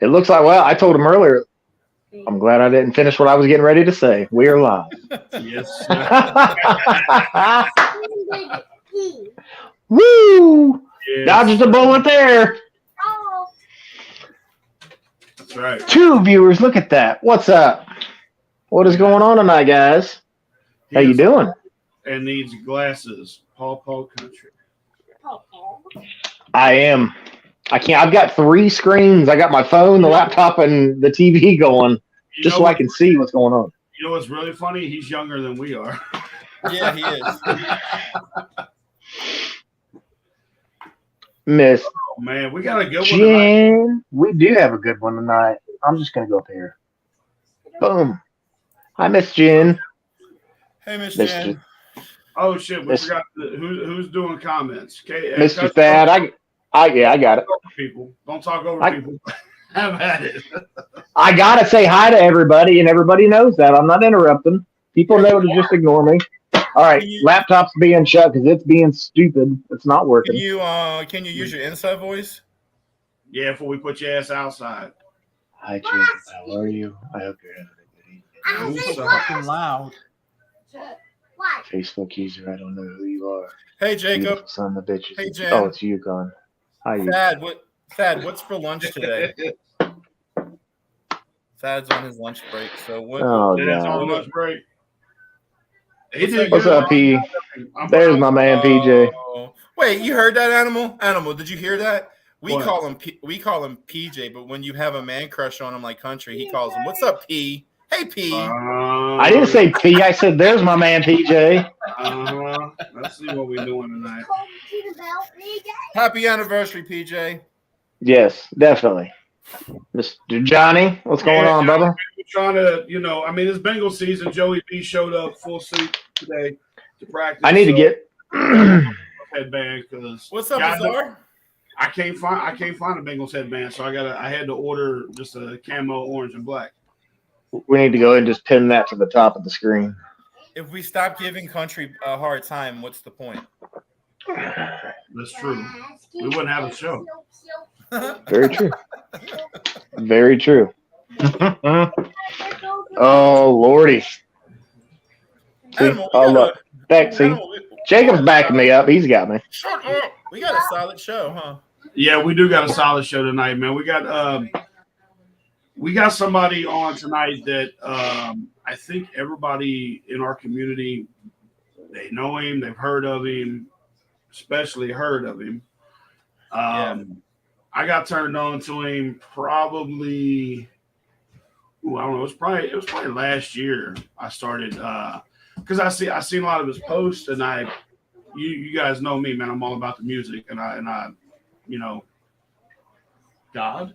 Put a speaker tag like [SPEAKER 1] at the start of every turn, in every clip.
[SPEAKER 1] It looks like, well, I told him earlier, I'm glad I didn't finish what I was getting ready to say. We are live.
[SPEAKER 2] Yes.
[SPEAKER 1] Woo!
[SPEAKER 2] Yes.
[SPEAKER 1] Dodged a bullet there.
[SPEAKER 2] That's right.
[SPEAKER 1] 2 viewers. Look at that. What's up? What is going on tonight, guys? How you doing?
[SPEAKER 2] And needs glasses. Paw Country.
[SPEAKER 1] I am. I can't. I've got 3 screens. I got my phone, the laptop, and the TV going, just so I can see what's going on.
[SPEAKER 2] You know what's really funny? He's younger than we are.
[SPEAKER 3] Yeah, he is.
[SPEAKER 1] Miss
[SPEAKER 2] Oh, man, we got a good one
[SPEAKER 1] Jen.
[SPEAKER 2] tonight.
[SPEAKER 4] We do have a good one tonight. I'm just going to go up here.
[SPEAKER 1] Boom. Hi, Miss Jen.
[SPEAKER 3] Hey, Miss Jen.
[SPEAKER 2] Oh shit, we forgot who's doing comments. Okay,
[SPEAKER 1] Mr. Thad. I got it.
[SPEAKER 2] People, don't talk over people. Have at it.
[SPEAKER 1] I gotta say hi to everybody, and everybody knows that. I'm not interrupting. People know to just ignore me. All right, laptop's being shut because it's being stupid. It's not working.
[SPEAKER 3] Can you use your inside voice?
[SPEAKER 2] Yeah, before we put your ass outside.
[SPEAKER 4] Hi, Jacob. How are you? I hope you're having a good evening.
[SPEAKER 5] It's so fucking loud.
[SPEAKER 4] Facebook user, I don't know who you are.
[SPEAKER 3] Hey, Jacob.
[SPEAKER 4] Beautiful son of a bitch.
[SPEAKER 3] Hey, Jen.
[SPEAKER 4] Oh, it's Yukon. Hi, Yukon.
[SPEAKER 3] Thad, what's for lunch today? Thad's on his lunch break. So what?
[SPEAKER 1] Oh,
[SPEAKER 2] Thad's
[SPEAKER 1] God.
[SPEAKER 2] on lunch break.
[SPEAKER 1] What's up, P? There's my man, PJ.
[SPEAKER 3] Wait, you heard that, Animal? Animal, did you hear that? We
[SPEAKER 2] What?
[SPEAKER 3] call him PJ, but when you have a man crush on him like Country, he calls him, "What's up, P?" Hey, P.
[SPEAKER 1] I didn't say P. I said there's my man, PJ.
[SPEAKER 2] Let's see what we're doing tonight.
[SPEAKER 3] Happy anniversary, PJ.
[SPEAKER 1] Yes, definitely. Mr. Johnny, what's going on, brother?
[SPEAKER 2] We're trying to, it's Bengal season. Joey B showed up full suit today to practice.
[SPEAKER 1] I need to get
[SPEAKER 2] headband because
[SPEAKER 3] what's up, Bizarre?
[SPEAKER 2] I can't find a Bengals headband, so I had to order just a camo orange and black.
[SPEAKER 1] We need to go and just pin that to the top of the screen.
[SPEAKER 3] If we stop giving Country a hard time, what's the point?
[SPEAKER 2] That's true. We wouldn't have a show.
[SPEAKER 1] Very true. Very true. Oh, Lordy. See? Oh, look. See? Jacob's backing me up. He's got me.
[SPEAKER 3] Shut up. We got a solid show, huh?
[SPEAKER 2] Yeah, we do got a solid show tonight, man. We got somebody on tonight that I think everybody in our community, they know him, they've heard of him, especially heard of him. I got turned on to him probably, I don't know, it was probably last year. I started because I seen a lot of his posts, and you guys know me, man. I'm all about the music, and I God.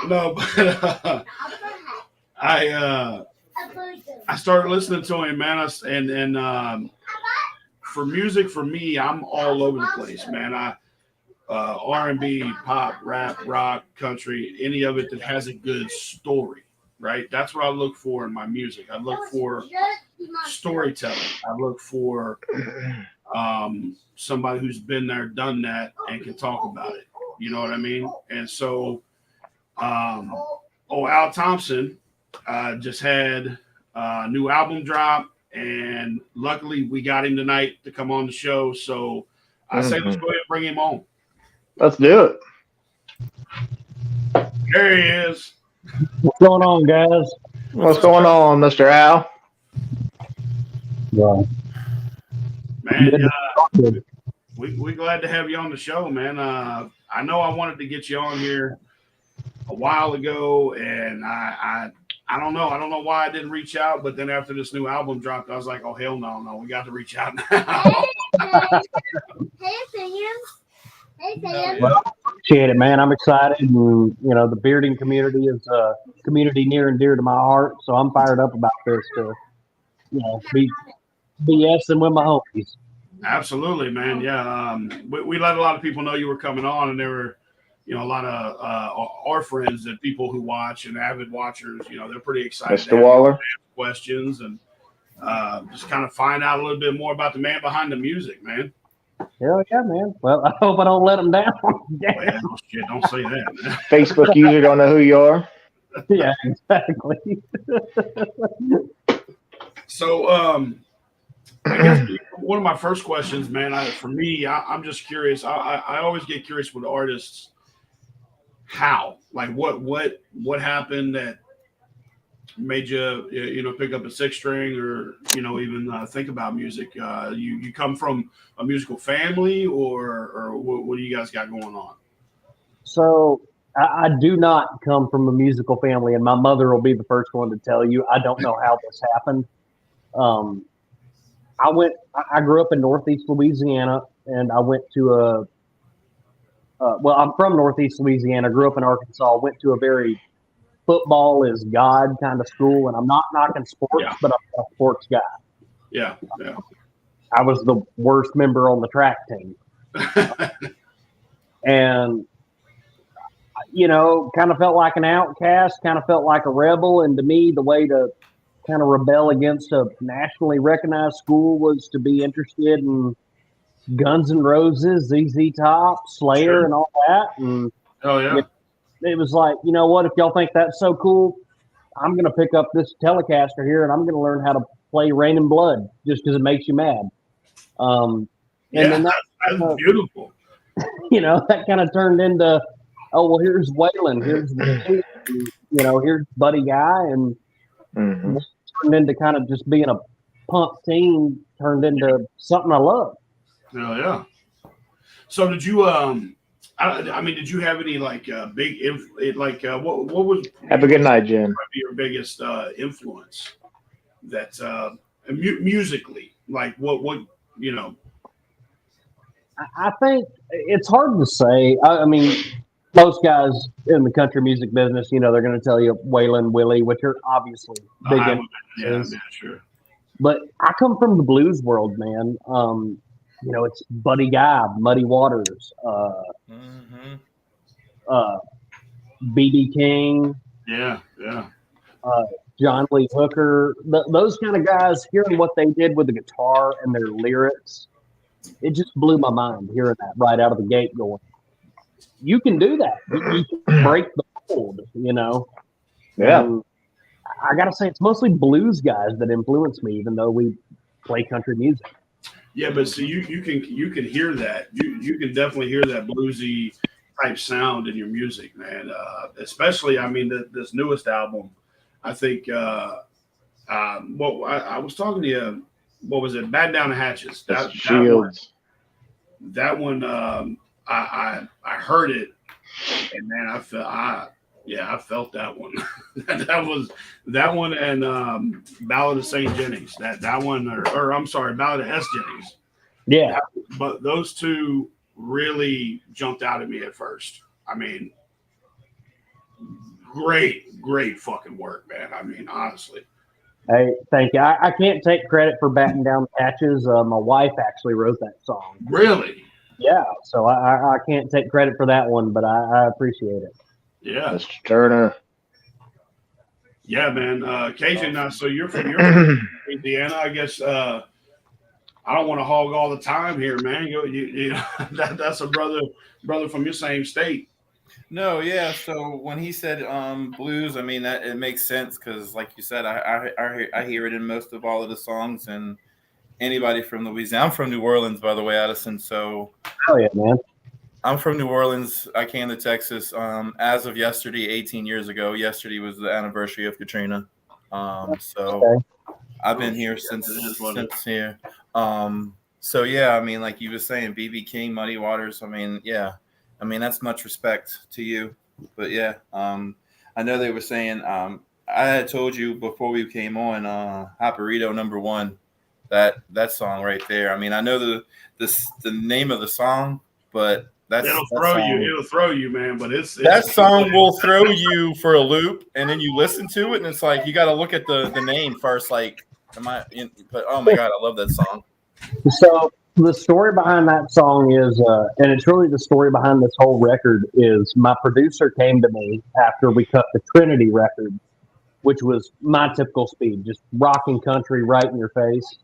[SPEAKER 2] No, but I started listening to him, man. And for music, for me, I'm all over the place, man. R&B, pop, rap, rock, country, any of it that has a good story, right? That's what I look for in my music. I look for storytelling. I look for somebody who's been there, done that, and can talk about it. You know what I mean? And so, Al Thompson just had a new album drop, and luckily we got him tonight to come on the show. So I say let's go ahead and bring him on.
[SPEAKER 1] Let's do it.
[SPEAKER 2] There he is.
[SPEAKER 4] What's going on, guys?
[SPEAKER 1] What's going on, Mr. Al?
[SPEAKER 4] Yeah.
[SPEAKER 2] Man, we glad to have you on the show, man. I know I wanted to get you on here a while ago, and I don't know. I don't know why I didn't reach out, but then after this new album dropped, I was like, oh, hell no, we got to reach out now.
[SPEAKER 4] Well, appreciate it, man. I'm excited. And, the bearding community is a community near and dear to my heart, so I'm fired up about this to, be BSing with my homies.
[SPEAKER 2] Absolutely, man. Yeah. We let a lot of people know you were coming on, and there were, a lot of our friends and people who watch and avid watchers, they're pretty excited.
[SPEAKER 1] Mr. Waller.
[SPEAKER 2] Questions and just kind of find out a little bit more about the man behind the music, man.
[SPEAKER 4] Hell yeah, man. Well, I hope I don't let them down.
[SPEAKER 2] Well, no shit, don't say that, man.
[SPEAKER 1] Facebook user don't know who you are.
[SPEAKER 4] Yeah, exactly.
[SPEAKER 2] So, I guess one of my first questions, man, for me, I'm just curious. I always get curious with artists. How, like, what happened that made you pick up a six string or even think about music? You come from a musical family, or what do you guys got going on?
[SPEAKER 4] So I do not come from a musical family, and my mother will be the first one to tell you. I don't know how this happened. I grew up in Northeast Louisiana, and I went to I'm from Northeast Louisiana, grew up in Arkansas, went to a very football is God kind of school, and I'm not knocking sports,
[SPEAKER 2] Yeah.
[SPEAKER 4] but I'm a sports guy.
[SPEAKER 2] Yeah.
[SPEAKER 4] I was the worst member on the track team. And, kind of felt like an outcast, kind of felt like a rebel. And to me, the way to kind of rebel against a nationally recognized school was to be interested in Guns N' Roses, ZZ Top, Slayer,
[SPEAKER 2] Sure.
[SPEAKER 4] and all that. And
[SPEAKER 2] Oh yeah.
[SPEAKER 4] it was like, you know what, if y'all think that's so cool, I'm going to pick up this Telecaster here and I'm going to learn how to play Rain and Blood just because it makes you mad. And then
[SPEAKER 2] that's beautiful.
[SPEAKER 4] That kind of turned into, oh, well, here's Waylon, here's Willie, here's Buddy Guy, and turned into kind of just being a punk teen, turned into something I love.
[SPEAKER 2] Oh yeah. So did you did you have any like big what was
[SPEAKER 1] Have a good night, Jim.
[SPEAKER 2] your biggest influence that musically, like what
[SPEAKER 4] I think it's hard to say. I mean, most guys in the country music business, they're going to tell you Waylon, Willie, which are obviously big influences.
[SPEAKER 2] Yeah, sure.
[SPEAKER 4] But I come from the blues world, man. It's Buddy Guy, Muddy Waters, B.B. King,
[SPEAKER 2] Yeah.
[SPEAKER 4] John Lee Hooker, those kind of guys. Hearing what they did with the guitar and their lyrics, it just blew my mind. Hearing that right out of the gate, going, you can do that. You can break the mold,
[SPEAKER 1] Yeah.
[SPEAKER 4] And I gotta say, it's mostly blues guys that influence me, even though we play country music.
[SPEAKER 2] Yeah, but see, you can hear that. You can definitely hear that bluesy type sound in your music, man. Especially, this newest album. I think. I was talking to you. What was it? Batten Down the Hatches.
[SPEAKER 1] Shields.
[SPEAKER 2] That one. I heard it, and man, I felt that one. that one, and Ballad of St. Jennings. That one, or I'm sorry, Ballad of S. Jennings.
[SPEAKER 4] Yeah,
[SPEAKER 2] but those two really jumped out at me at first. Great fucking work, man. Honestly.
[SPEAKER 4] Hey, thank you. I can't take credit for Batten Down the Hatches. My wife actually wrote that song.
[SPEAKER 2] Really?
[SPEAKER 4] Yeah, so I can't take credit for that one, but I appreciate it.
[SPEAKER 2] Yeah.
[SPEAKER 1] Mr. Turner.
[SPEAKER 2] Yeah, man. Cajun, so you're from Indiana, I guess. I don't want to hog all the time here, man. That's a brother from your same state.
[SPEAKER 3] No, yeah. So when he said blues, that it makes sense because, like you said, I hear it in most of all of the songs. And anybody from Louisiana, I'm from New Orleans, by the way, Addison. So,
[SPEAKER 4] oh yeah, man.
[SPEAKER 3] I'm from New Orleans. I came to Texas as of yesterday, 18 years ago. Yesterday was the anniversary of Katrina. So I've been here since here. So yeah, like you were saying, B.B. King, Muddy Waters. That's much respect to you. But yeah, I know they were saying, I had told you before we came on, Haparito #1, that song right there. I know the name of the song, but
[SPEAKER 2] it'll throw you, man. But it's
[SPEAKER 3] that song will throw you for a loop, and then you listen to it, and it's like you got to look at the name first. Like, but oh my god, I love that song.
[SPEAKER 4] So the story behind that song is, and it's really the story behind this whole record, is my producer came to me after we cut the Trinity record, which was my typical speed, just rocking country right in your face.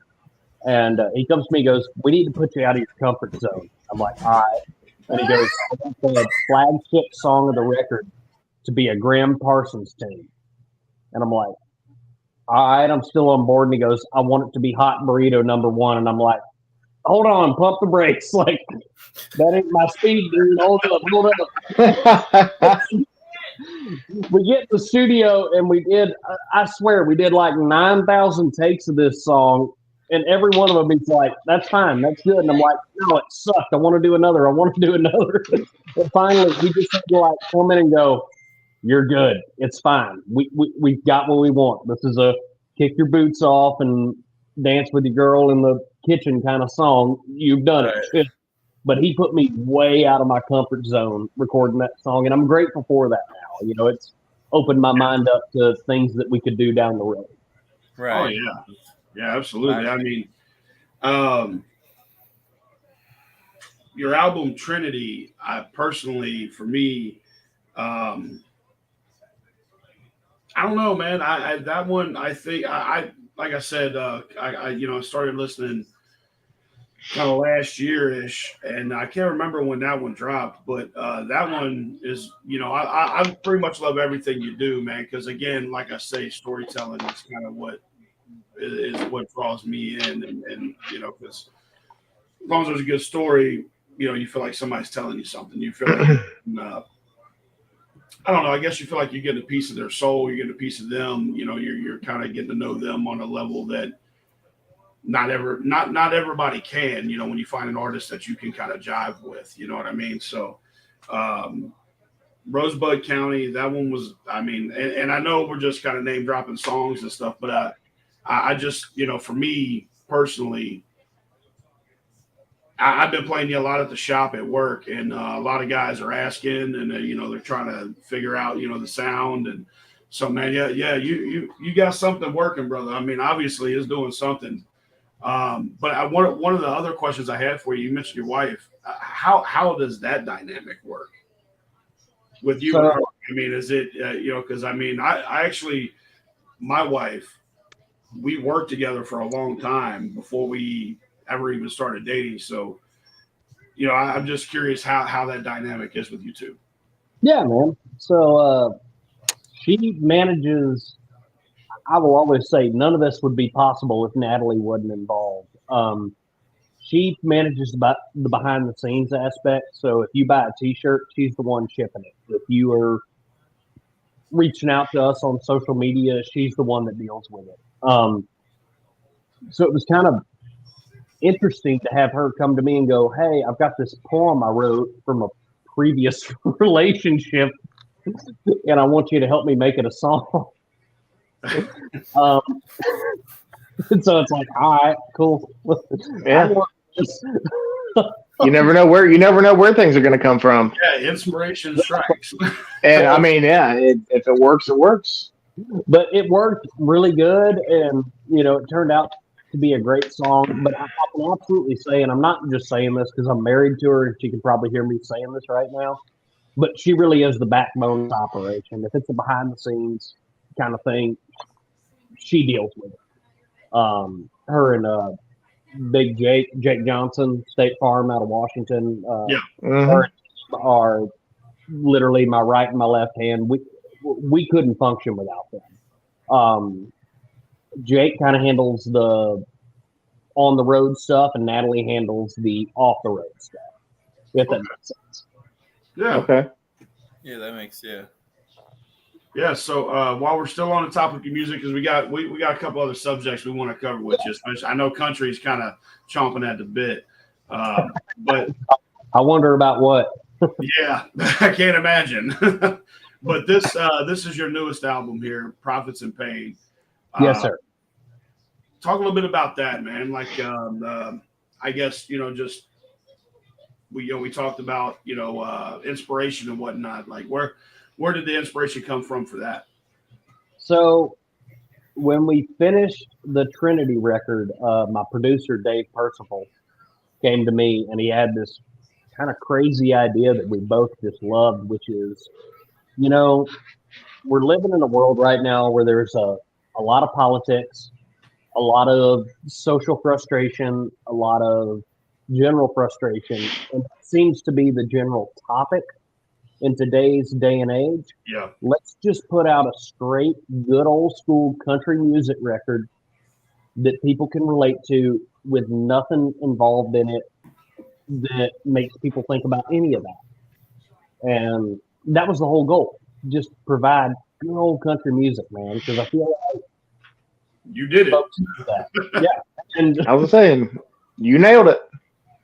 [SPEAKER 4] And he comes to me, and goes, "We need to put you out of your comfort zone." I'm like, "All right." And he goes, "I want the flagship song of the record to be a Graham Parsons tune." And I'm like, "All right, I'm still on board." And he goes, "I want it to be Hot Burrito #1." And I'm like, "Hold on, pump the brakes." Like, that ain't my speed, dude. Hold up. We get in the studio and we did, I swear, we did like 9,000 takes of this song. And every one of them, he's like, "That's fine. That's good." And I'm like, "No, it sucked. I want to do another. I want to do another." And finally, we just had to like come in and go, "You're good. It's fine. We've got what we want. This is a kick your boots off and dance with your girl in the kitchen kind of song. You've done it." But he put me way out of my comfort zone recording that song, and I'm grateful for that now. You know, it's opened my mind up to things that we could do down the road.
[SPEAKER 3] Right.
[SPEAKER 2] Oh yeah, yeah, absolutely. I mean, your album Trinity, I personally, for me, I don't know, man. I that one, I think, I like I said, I started listening kind of last year-ish, and I can't remember when that one dropped, but that one is, I pretty much love everything you do, man, because again, like I say, storytelling is kind of what draws me in, and because as long as there's a good story, you feel like somebody's telling you something. You feel like, I don't know, I guess you feel like you're getting a piece of their soul, you're getting a piece of them, you're kind of getting to know them on a level that not everybody can, when you find an artist that you can kind of jive with, you know what I mean? So Rosebud County, that one was, I mean, and I know we're just kind of name dropping songs and stuff, but I just, for me personally, I've been playing you a lot at the shop at work, and a lot of guys are asking, and they're trying to figure out, the sound. And so, man, yeah, you got something working, brother. I mean, obviously it's doing something. But one of the other questions I had for you, you mentioned your wife. How does that dynamic work with you?
[SPEAKER 4] So,
[SPEAKER 2] I mean, is it, because I mean, I actually, my wife, we worked together for a long time before we ever even started dating. So, I'm just curious how that dynamic is with you two.
[SPEAKER 4] yeah, man. So she manages. I will always say none of this would be possible if Natalie wasn't involved. She manages the behind the scenes aspect. So if you buy a T-shirt, she's the one shipping it. If you are reaching out to us on social media, she's the one that deals with it. So it was kind of interesting to have her come to me and go, "Hey, I've got this poem I wrote from a previous relationship, and I want you to help me make it a song." So it's like, all right, cool.
[SPEAKER 1] Yeah. You never know where things are going to come from.
[SPEAKER 2] Yeah, inspiration strikes.
[SPEAKER 1] And I mean, yeah, if it works, it works.
[SPEAKER 4] But it worked really good, and it turned out to be a great song. But I can absolutely say, and I'm not just saying this because I'm married to her, and she can probably hear me saying this right now, but she really is the backbone of the operation. If it's a behind the scenes kind of thing, she deals with it. Her and Big Jake Johnson, State Farm out of Washington, are literally my right and my left hand. We couldn't function without them. Jake kind of handles the on the road stuff, and Natalie handles the off the road stuff. If that makes sense.
[SPEAKER 2] Yeah.
[SPEAKER 1] Okay.
[SPEAKER 3] Yeah, that makes
[SPEAKER 2] Yeah, so while we're still on the topic of music, because we got a couple other subjects we want to cover with you. I know country's kind of chomping at the bit, but
[SPEAKER 4] I wonder about what.
[SPEAKER 2] Yeah, I can't imagine. But this is your newest album here, Profits and Pain.
[SPEAKER 4] Yes, sir.
[SPEAKER 2] Talk a little bit about that, man. Like, I guess just we talked about inspiration and whatnot. Like, where did the inspiration come from for that?
[SPEAKER 4] So when we finished the Trinity record, my producer, Dave Percival, came to me, and he had this kind of crazy idea that we both just loved, which is, we're living in a world right now where there's a lot of politics, a lot of social frustration, a lot of general frustration, and it seems to be the general topic in today's day and age.
[SPEAKER 2] Yeah.
[SPEAKER 4] Let's just put out a straight, good old school country music record that people can relate to with nothing involved in it that makes people think about any of that. And that was the whole goal. Just provide good old country music, man, because I feel like
[SPEAKER 2] you did it.
[SPEAKER 4] That. Yeah. And
[SPEAKER 1] I was saying, you nailed it.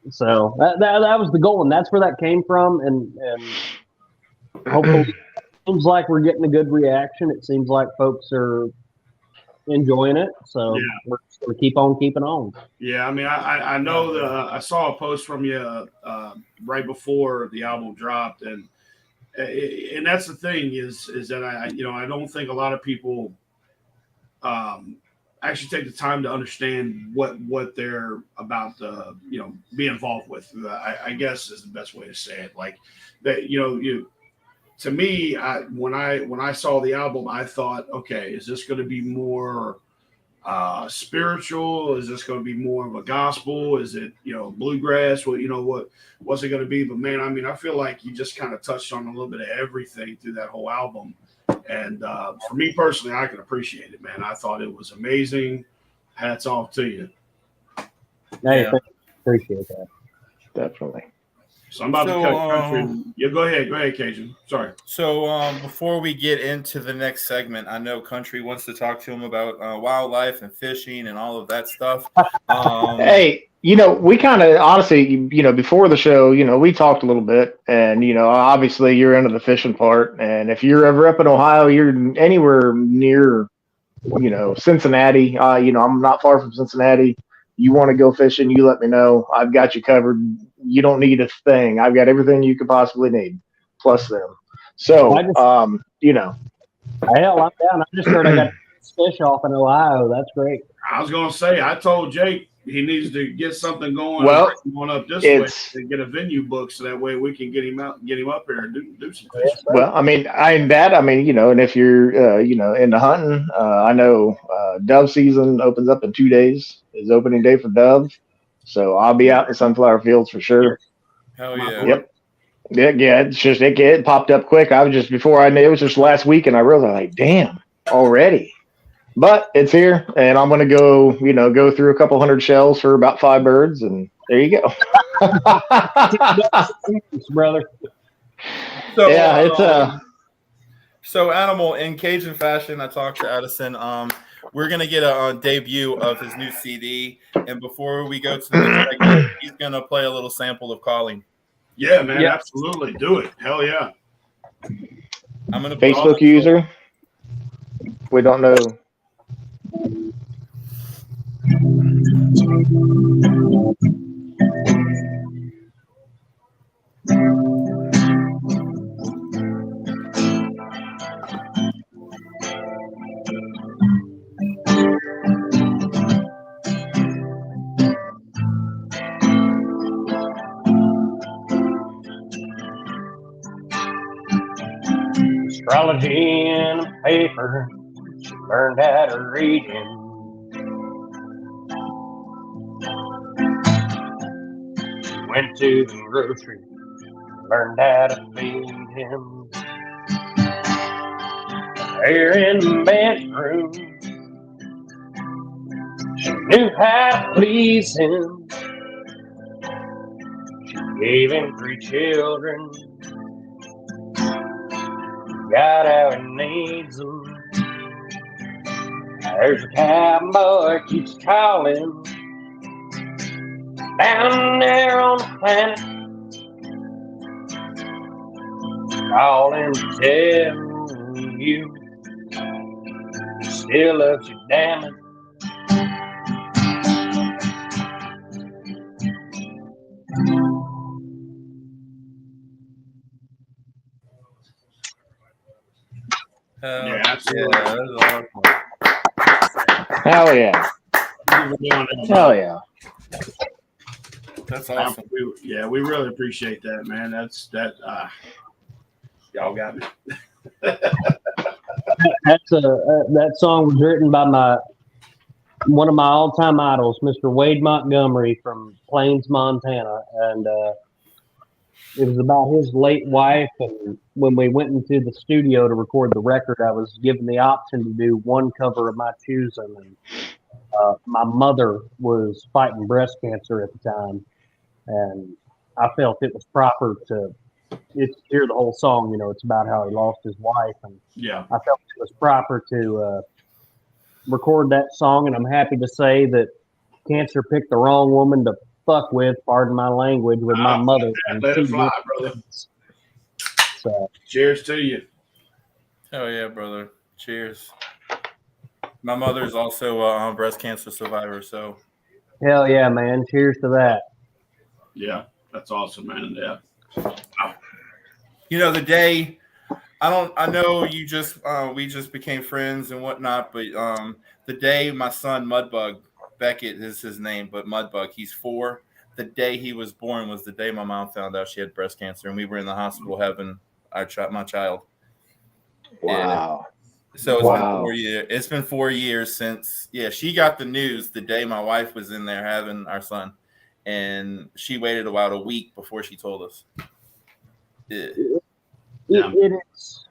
[SPEAKER 4] So that was the goal, and that's where that came from. And hopefully, it seems like we're getting a good reaction. It seems like folks are enjoying it. So we're just going to keep on keeping on.
[SPEAKER 2] Yeah, I mean, I know that I saw a post from you right before the album dropped, and that's the thing is that I don't think a lot of people actually take the time to understand what they're about to be involved with. I guess is the best way to say it. Like that, to me, when I saw the album, I thought, okay, is this going to be more spiritual? Is this going to be more of a gospel? Is it bluegrass? What's it going to be? But man, I mean, I feel like you just kind of touched on a little bit of everything through that whole album. And for me personally, I can appreciate it, man. I thought it was amazing. Hats off to you.
[SPEAKER 4] Hey, appreciate that.
[SPEAKER 1] Definitely.
[SPEAKER 2] So I'm about to cut country. Yeah, go ahead, Cajun. Sorry.
[SPEAKER 3] So before we get into the next segment, I know Country wants to talk to him about wildlife and fishing and all of that stuff.
[SPEAKER 1] Hey, we kind of honestly, before the show, we talked a little bit, and obviously you're into the fishing part, and if you're ever up in Ohio, you're anywhere near, Cincinnati. I'm not far from Cincinnati. You want to go fishing, you let me know. I've got you covered. You don't need a thing. I've got everything you could possibly need, plus them. So,
[SPEAKER 4] hell, I'm down. I just heard I got fish off in Ohio. That's great.
[SPEAKER 2] I was going to say, I told Jake he needs to get something going.
[SPEAKER 1] Well,
[SPEAKER 2] going up this way and get a venue booked so that way we can get him up here and do some fishing.
[SPEAKER 1] Well, and if you're, into hunting, I know dove season opens up in 2 days. Is opening day for dove. So I'll be out in the sunflower fields for sure.
[SPEAKER 3] Hell yeah.
[SPEAKER 1] Yep. Yeah. It's just, it popped up quick. I was just, before I knew, it was just last week, and I realized, like, damn, already. But it's here, and I'm going to go through a couple hundred shells for about 5 birds, and there you go.
[SPEAKER 4] Brother.
[SPEAKER 3] So,
[SPEAKER 1] yeah, it's
[SPEAKER 3] So, Animal, in Cajun fashion, I talked to Addison. We're going to get a debut of his new CD, and before we go to the next segment, he's going to play a little sample of Calling.
[SPEAKER 2] Yeah, man, absolutely. Do it. Hell yeah.
[SPEAKER 3] I'm going to
[SPEAKER 1] Facebook user. We don't know.
[SPEAKER 4] Astrology in a paper, she learned how to read him. She went to the grocery, learned how to feed him. There in the bedroom, she knew how to please him. She gave him 3 children. Got how he needs them. There's a cowboy keeps calling down there on the planet, calling to tell you he still loves you, damn it.
[SPEAKER 2] Yeah, absolutely.
[SPEAKER 1] Hell yeah. Hell yeah.
[SPEAKER 3] That's awesome.
[SPEAKER 2] We really appreciate that, man. Y'all got me.
[SPEAKER 4] That song was written by one of my all-time idols, Mr. Wade Montgomery from Plains, Montana, and it was about his late wife. And when we went into the studio to record the record, I was given the option to do one cover of my choosing. And my mother was fighting breast cancer at the time, and I felt it was proper to hear the whole song. You know, it's about how he lost his wife, and
[SPEAKER 2] Yeah.
[SPEAKER 4] I felt it was proper to record that song. And I'm happy to say that cancer picked the wrong woman to fuck with, pardon my language, with my mother.
[SPEAKER 2] Let it fly, brother.
[SPEAKER 4] So,
[SPEAKER 2] cheers to you.
[SPEAKER 3] Oh yeah, brother. Cheers. My mother's also a breast cancer survivor, so
[SPEAKER 4] hell yeah, man. Cheers to that.
[SPEAKER 2] Yeah, that's awesome, man. Yeah.
[SPEAKER 3] you know the day. I know you just we just became friends and whatnot, but the day my son Mudbug, Beckett is his name, but Mudbug, he's 4. The day he was born was the day my mom found out she had breast cancer, and we were in the hospital having my child.
[SPEAKER 1] Wow.
[SPEAKER 3] Yeah. So it's been 4 years. It's been 4 years since. Yeah, she got the news the day my wife was in there having our son, and she waited about a week before she told us. Yeah.
[SPEAKER 4] It is.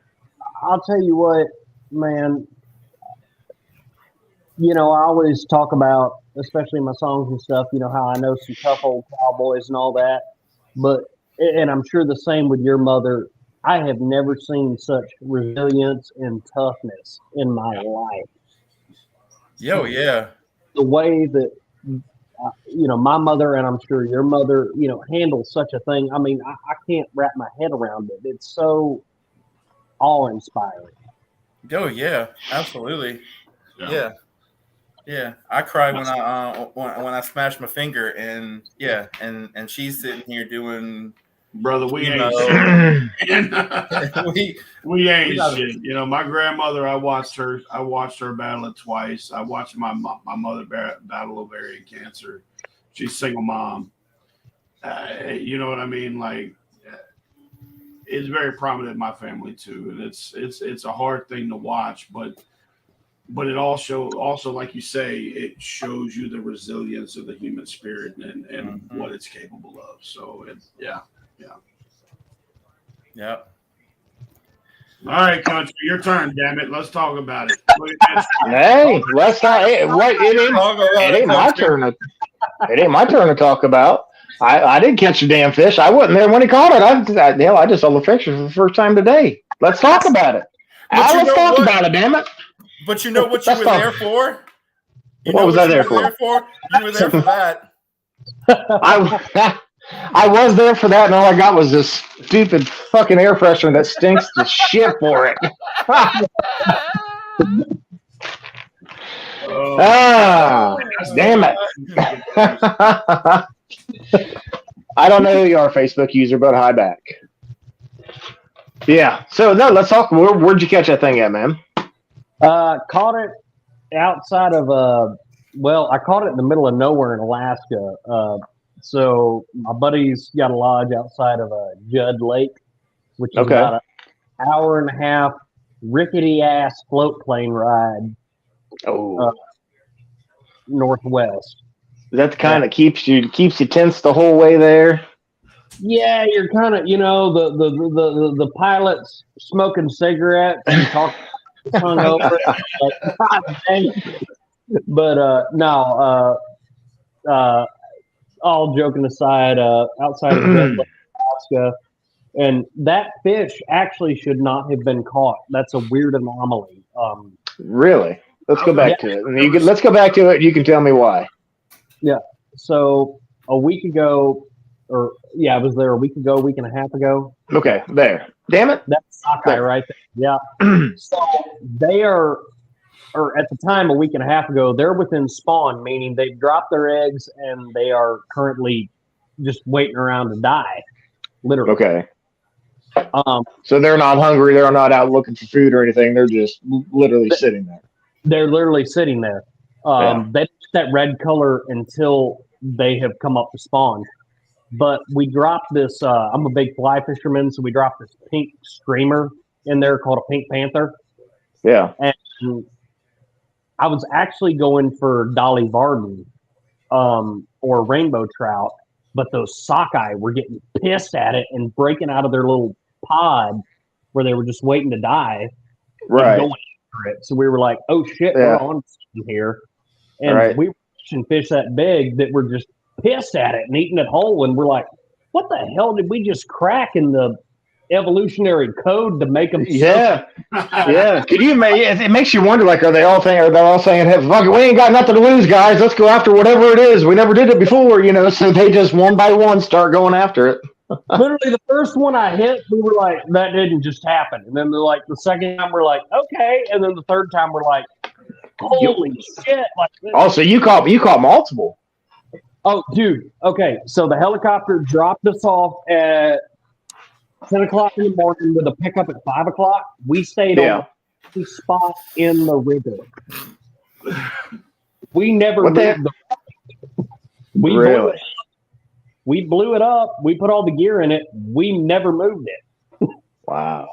[SPEAKER 4] I'll tell you what, man. You know, I always talk about, especially in my songs and stuff, you know, how I know some tough old cowboys and all that. But, and I'm sure the same with your mother, I have never seen such resilience and toughness in my life.
[SPEAKER 3] Yo, yeah.
[SPEAKER 4] The way that, you know, my mother, and I'm sure your mother, you know, handles such a thing. I mean, I can't wrap my head around it. It's so awe-inspiring.
[SPEAKER 3] Oh, yeah, absolutely. Yeah. Yeah, I cried when I smashed my finger, and yeah, and she's sitting here doing.
[SPEAKER 2] Brother, we ain't shit. we ain't shit. You know, my grandmother, I watched her battle it twice. I watched my mother battle ovarian cancer. She's a single mom. You know what I mean? Like, it's very prominent in my family too, and it's a hard thing to watch, but it also like you say, it shows you the resilience of the human spirit and what it's capable of. So yeah. All right, country, your turn. Damn it, let's talk about it.
[SPEAKER 1] Hey, let's not. It ain't my turn. It ain't my turn to talk about. I didn't catch a damn fish. I wasn't there when he caught it. I just saw the picture for the first time today. Let's talk about it. Let's talk about it, damn it.
[SPEAKER 3] But you know what you were there for?
[SPEAKER 1] What was I there for?
[SPEAKER 3] You were there for that.
[SPEAKER 1] I was there for that, and all I got was this stupid fucking air freshener that stinks to shit for it. Damn it. I don't know who you are, Facebook user, but hi back. Yeah, so no, let's talk. Where'd you catch that thing at, man?
[SPEAKER 4] Caught it outside of I caught it in the middle of nowhere in Alaska. So my buddy's got a lodge outside of Judd Lake, which is about an hour and a half rickety ass float plane ride. Northwest.
[SPEAKER 1] Is that the kind that keeps you tense the whole way there?
[SPEAKER 4] Yeah, you're kind of, you know, the pilot's smoking cigarettes and talking hungover. But no, all joking aside, outside of Alaska, and that fish actually should not have been caught. That's a weird anomaly.
[SPEAKER 1] Really? Let's go back to it. Let's go back to it. You can tell me why. Yeah. So a week ago, I was there a week and a half ago. Okay, there. Damn it.
[SPEAKER 4] That's sockeye right there. Yeah. So they are, or at the time a week and a half ago, they're within spawn, meaning they've dropped their eggs and they are currently just waiting around to die. Literally.
[SPEAKER 1] Okay. So they're not hungry. They're not out looking for food or anything. They're just literally sitting there.
[SPEAKER 4] They're literally sitting there. They get that red color until they have come up to spawn. But we dropped this. I'm a big fly fisherman, so we dropped this pink streamer in there called a pink panther.
[SPEAKER 1] Yeah.
[SPEAKER 4] And I was actually going for Dolly Varden or rainbow trout, but those sockeye were getting pissed at it and breaking out of their little pod where they were just waiting to die and
[SPEAKER 1] Right.
[SPEAKER 4] going after it. So we were like, oh shit,
[SPEAKER 1] Yeah.
[SPEAKER 4] we're on here. And we were catching fish that big that were just pissed at it and eating it whole. And we're like, what the hell did we just crack in the evolutionary code to make them?
[SPEAKER 1] Yeah. Yeah. Could you imagine? It makes you wonder, like, are they all saying, hey, fuck it, we ain't got nothing to lose, guys. Let's go after whatever it is. We never did it before, so they just one by one start going after it.
[SPEAKER 4] Literally the first one I hit, we were like, that didn't just happen. And then the second time we're like, okay. And then the third time we're like, holy shit. Like,
[SPEAKER 1] also, you caught multiple.
[SPEAKER 4] Oh, dude. Okay. So the helicopter dropped us off at 10 o'clock in the morning with a pickup at 5 o'clock. We stayed on the spot in the river. We never moved
[SPEAKER 1] Really?
[SPEAKER 4] We blew it up. We put all the gear in it. We never moved it.
[SPEAKER 1] Wow.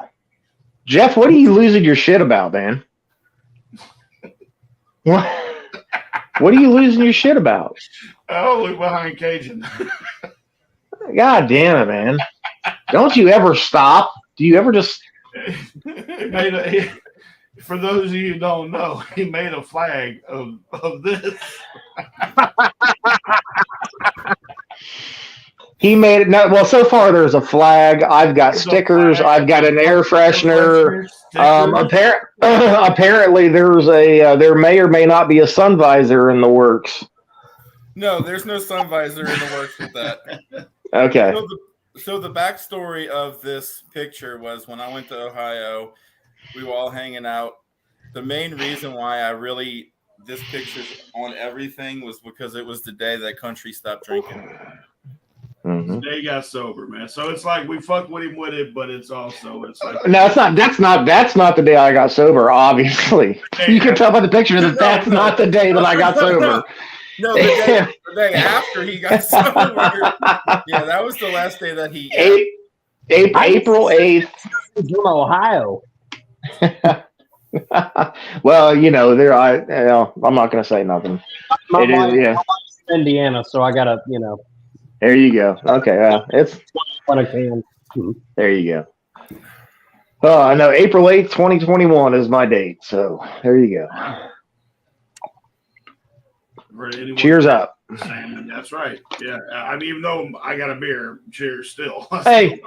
[SPEAKER 1] Jeff, what are you losing your shit about, man? What are you losing your shit about?
[SPEAKER 2] Oh, look behind Cajun.
[SPEAKER 1] God damn it, man. Don't you ever stop? Do you ever just...
[SPEAKER 2] For those of you who don't know, he made a flag of this.
[SPEAKER 1] He made it. No, well, so far there's a flag. I've got stickers. I've got an air freshener. Apparently, there may or may not be a sun visor in the works.
[SPEAKER 3] No, there's no sun visor in the works with that.
[SPEAKER 1] Okay.
[SPEAKER 3] So the backstory of this picture was when I went to Ohio, we were all hanging out. The main reason why this picture's on everything was because it was the day that Country stopped drinking.
[SPEAKER 1] Mm-hmm.
[SPEAKER 2] They got sober, man. So it's like we fuck with him with it, but it's like
[SPEAKER 1] no, it's not. That's not the day I got sober. Obviously, you can tell by the picture that that's not the day that I got sober.
[SPEAKER 3] No, the day after he got sober. Yeah, that was the last day that he.
[SPEAKER 1] April 8th.
[SPEAKER 4] From Ohio.
[SPEAKER 1] Well, I'm not going to say nothing.
[SPEAKER 4] Indiana, so I gotta,
[SPEAKER 1] There you go. Okay, well, it's
[SPEAKER 4] what I can.
[SPEAKER 1] There you go. Oh, I know. April 8th, 2021 is my date. So there you go. Cheers up.
[SPEAKER 2] That's right. Yeah. I mean, even though I got a beer, cheers still.
[SPEAKER 1] Hey,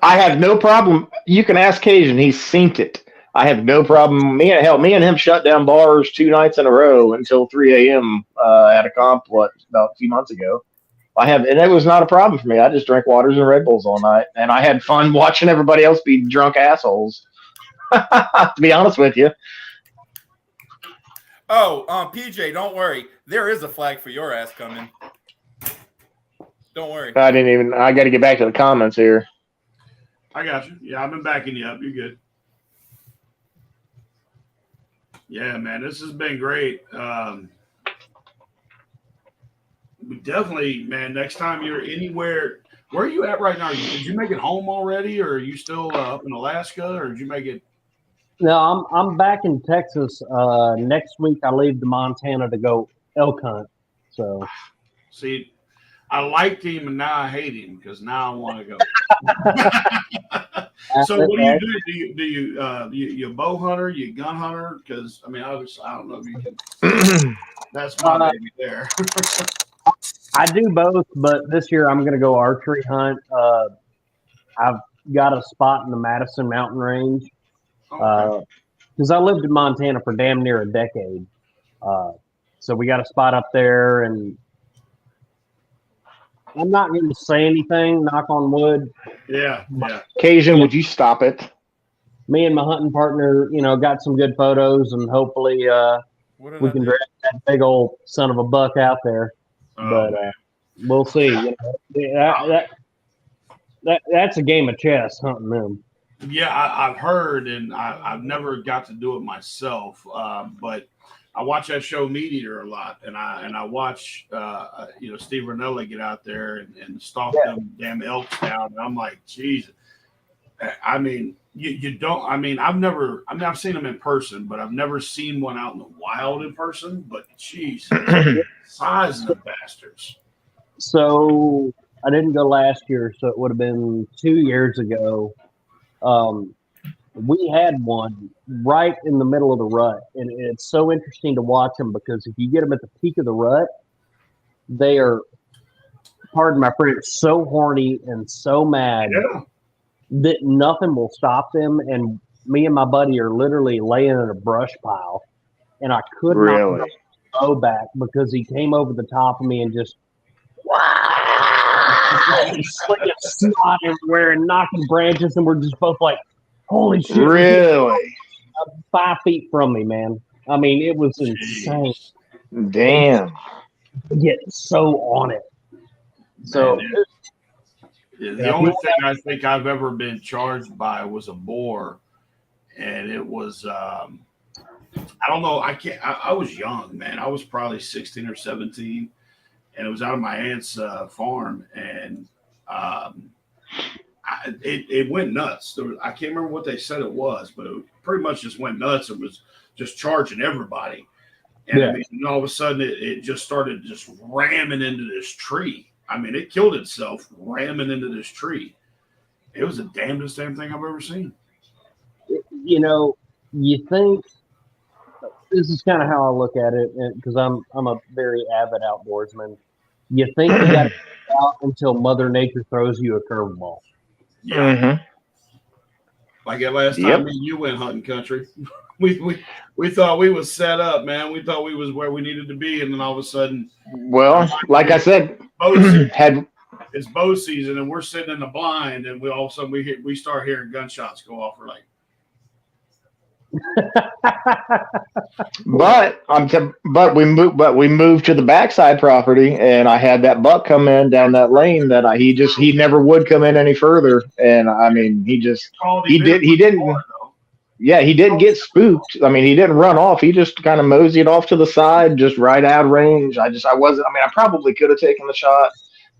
[SPEAKER 1] I have no problem. You can ask Cajun. He's synced it. I have no problem. Me and him shut down bars 2 nights in a row until 3 a.m. At a comp, about a few months ago. And it was not a problem for me. I just drank waters and Red Bulls all night, and I had fun watching everybody else be drunk assholes. To be honest with you.
[SPEAKER 3] Oh, PJ, don't worry. There is a flag for your ass coming. Don't worry.
[SPEAKER 1] I got to get back to the comments here.
[SPEAKER 2] I got you. Yeah, I've been backing you up. You're good. Yeah, man, this has been great. Definitely, man. Next time you're anywhere, where are you at right now? Did you make it home already, or are you still up in Alaska, or did you make it?
[SPEAKER 4] No, I'm back in Texas. Next week I leave to Montana to go elk hunt. So,
[SPEAKER 2] see, I liked him and now I hate him because now I want to go. So what do you do? Do you bow hunter? You gun hunter? Because I mean, obviously, I don't know if you can. That's my baby there.
[SPEAKER 4] I do both, but this year I'm going to go archery hunt. I've got a spot in the Madison Mountain Range because I lived in Montana for damn near a decade. So we got a spot up there, and I'm not going to say anything, knock on wood.
[SPEAKER 2] Yeah.
[SPEAKER 1] Cajun, would you stop it?
[SPEAKER 4] Me and my hunting partner, got some good photos, and hopefully we can drag that big old son of a buck out there. But we'll see. That's a game of chess, hunting them.
[SPEAKER 2] Yeah, I've heard, and I've never got to do it myself. But I watch that show Meat Eater a lot, and I watch Steve Ranella get out there and stalk them damn elks down. And I'm like, Jesus. I mean, you don't. I mean, I've seen them in person, but I've never seen one out in the wild in person. But Jesus, size of the bastards.
[SPEAKER 4] So I didn't go last year, so it would have been 2 years ago. We had one right in the middle of the rut, and it's so interesting to watch them because if you get them at the peak of the rut, they are, pardon my French, so horny and so mad that nothing will stop them. And me and my buddy are literally laying in a brush pile, and I could not go back because he came over the top of me and just slinging snot everywhere and knocking branches, and we're just both like, holy shit.
[SPEAKER 1] Really?
[SPEAKER 4] 5 feet from me, man. I mean, it was insane.
[SPEAKER 1] Damn.
[SPEAKER 4] Get so on it. So
[SPEAKER 2] the only thing I think I've ever been charged by was a boar, and it was I don't know. I was young, man. I was probably 16 or 17, and it was out of my aunt's farm, and it went nuts. I can't remember what they said it was, but it pretty much just went nuts. It was just charging everybody. And I mean, all of a sudden it just started just ramming into this tree. I mean, it killed itself ramming into this tree. It was the damnedest damn thing I've ever seen.
[SPEAKER 4] You know, you think this is kind of how I look at it, because I'm a very avid outdoorsman. You think you got to get out until Mother Nature throws you a curveball.
[SPEAKER 2] Yeah.
[SPEAKER 1] Mm-hmm.
[SPEAKER 2] Like that last time you went hunting country, we thought we was set up, man. We thought we was where we needed to be, and then all of a sudden,
[SPEAKER 1] well, like I said,
[SPEAKER 2] it's bow season, and we're sitting in the blind, and all of a sudden we start hearing gunshots go off. We're like,
[SPEAKER 1] but we moved to the backside property, and I had that buck come in down that lane that he never would come in any further, and I mean he didn't get spooked. I mean, he didn't run off. He just kind of moseyed off to the side, just right out of range. I probably could have taken the shot,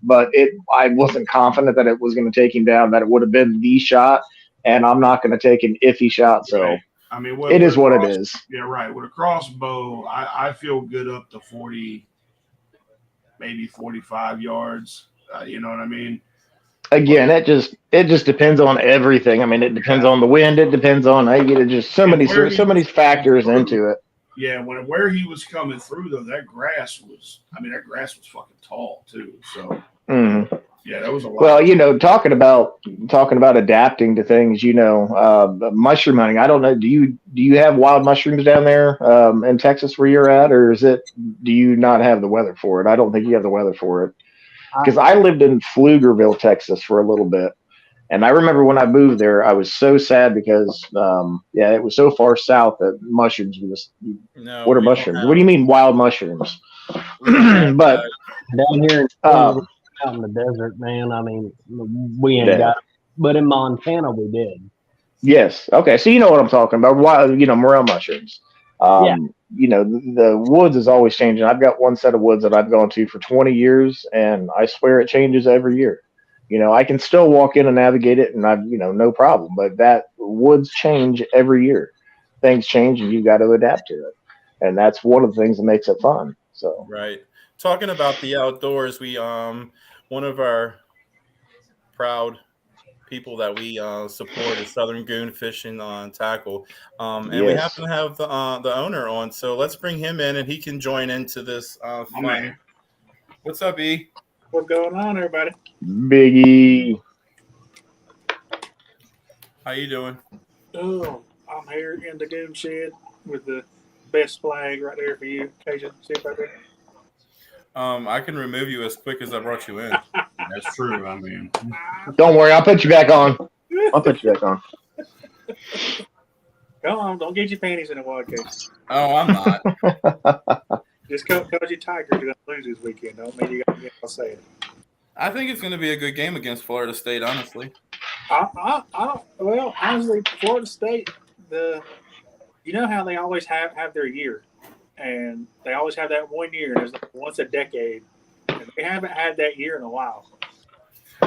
[SPEAKER 1] but I wasn't confident that it was going to take him down, that it would have been the shot, and I'm not going to take an iffy shot. So.
[SPEAKER 2] Right. I mean,
[SPEAKER 1] it is what it is.
[SPEAKER 2] Yeah, right. With a crossbow, I feel good up to 40, maybe 45 yards. You know what I mean?
[SPEAKER 1] Again, it just depends on everything. I mean, it depends on the wind. It depends on so many factors into it.
[SPEAKER 2] Yeah, where he was coming through though, that grass was fucking tall too. So. Mm-hmm. Yeah, that was a lot.
[SPEAKER 1] Well, talking about adapting to things, mushroom hunting. I don't know. Do you have wild mushrooms down there in Texas where you're at, or do you not have the weather for it? I don't think you have the weather for it, because I lived in Pflugerville, Texas, for a little bit, and I remember when I moved there, I was so sad because it was so far south that mushrooms were just. No, what are mushrooms? What do you mean wild mushrooms? But
[SPEAKER 4] down here out in the desert, man. I mean, we ain't got it. But in Montana, we did.
[SPEAKER 1] Yes. Okay. So you know what I'm talking about. Morel mushrooms. The woods is always changing. I've got one set of woods that I've gone to for 20 years, and I swear it changes every year. I can still walk in and navigate it, and I've, no problem. But that woods change every year. Things change, and you've got to adapt to it. And that's one of the things that makes it fun. So.
[SPEAKER 3] Right. Talking about the outdoors, we one of our proud people that we support is Southern Goon Fishing on Tackle, and we happen to have the owner on, so let's bring him in and he can join into this fun. What's up, E?
[SPEAKER 5] What's going on, everybody?
[SPEAKER 1] Biggie.
[SPEAKER 3] How you doing?
[SPEAKER 5] Oh, I'm here in the goon shed with the best flag right there for you. Cajun, see it right there.
[SPEAKER 3] I can remove you as quick as I brought you in.
[SPEAKER 2] That's true. I mean,
[SPEAKER 1] don't worry, I'll put you back on. Come
[SPEAKER 5] on, don't get your panties in a wad case.
[SPEAKER 3] Oh, I'm not.
[SPEAKER 5] Just because your Tigers are going to lose this weekend, don't mean you got to get all say it.
[SPEAKER 3] I think it's going to be a good game against Florida State, honestly.
[SPEAKER 5] Well, honestly, Florida State, you know how they always have their year. And they always have that 1 year, and it's like once a decade. And they haven't had that year in a while.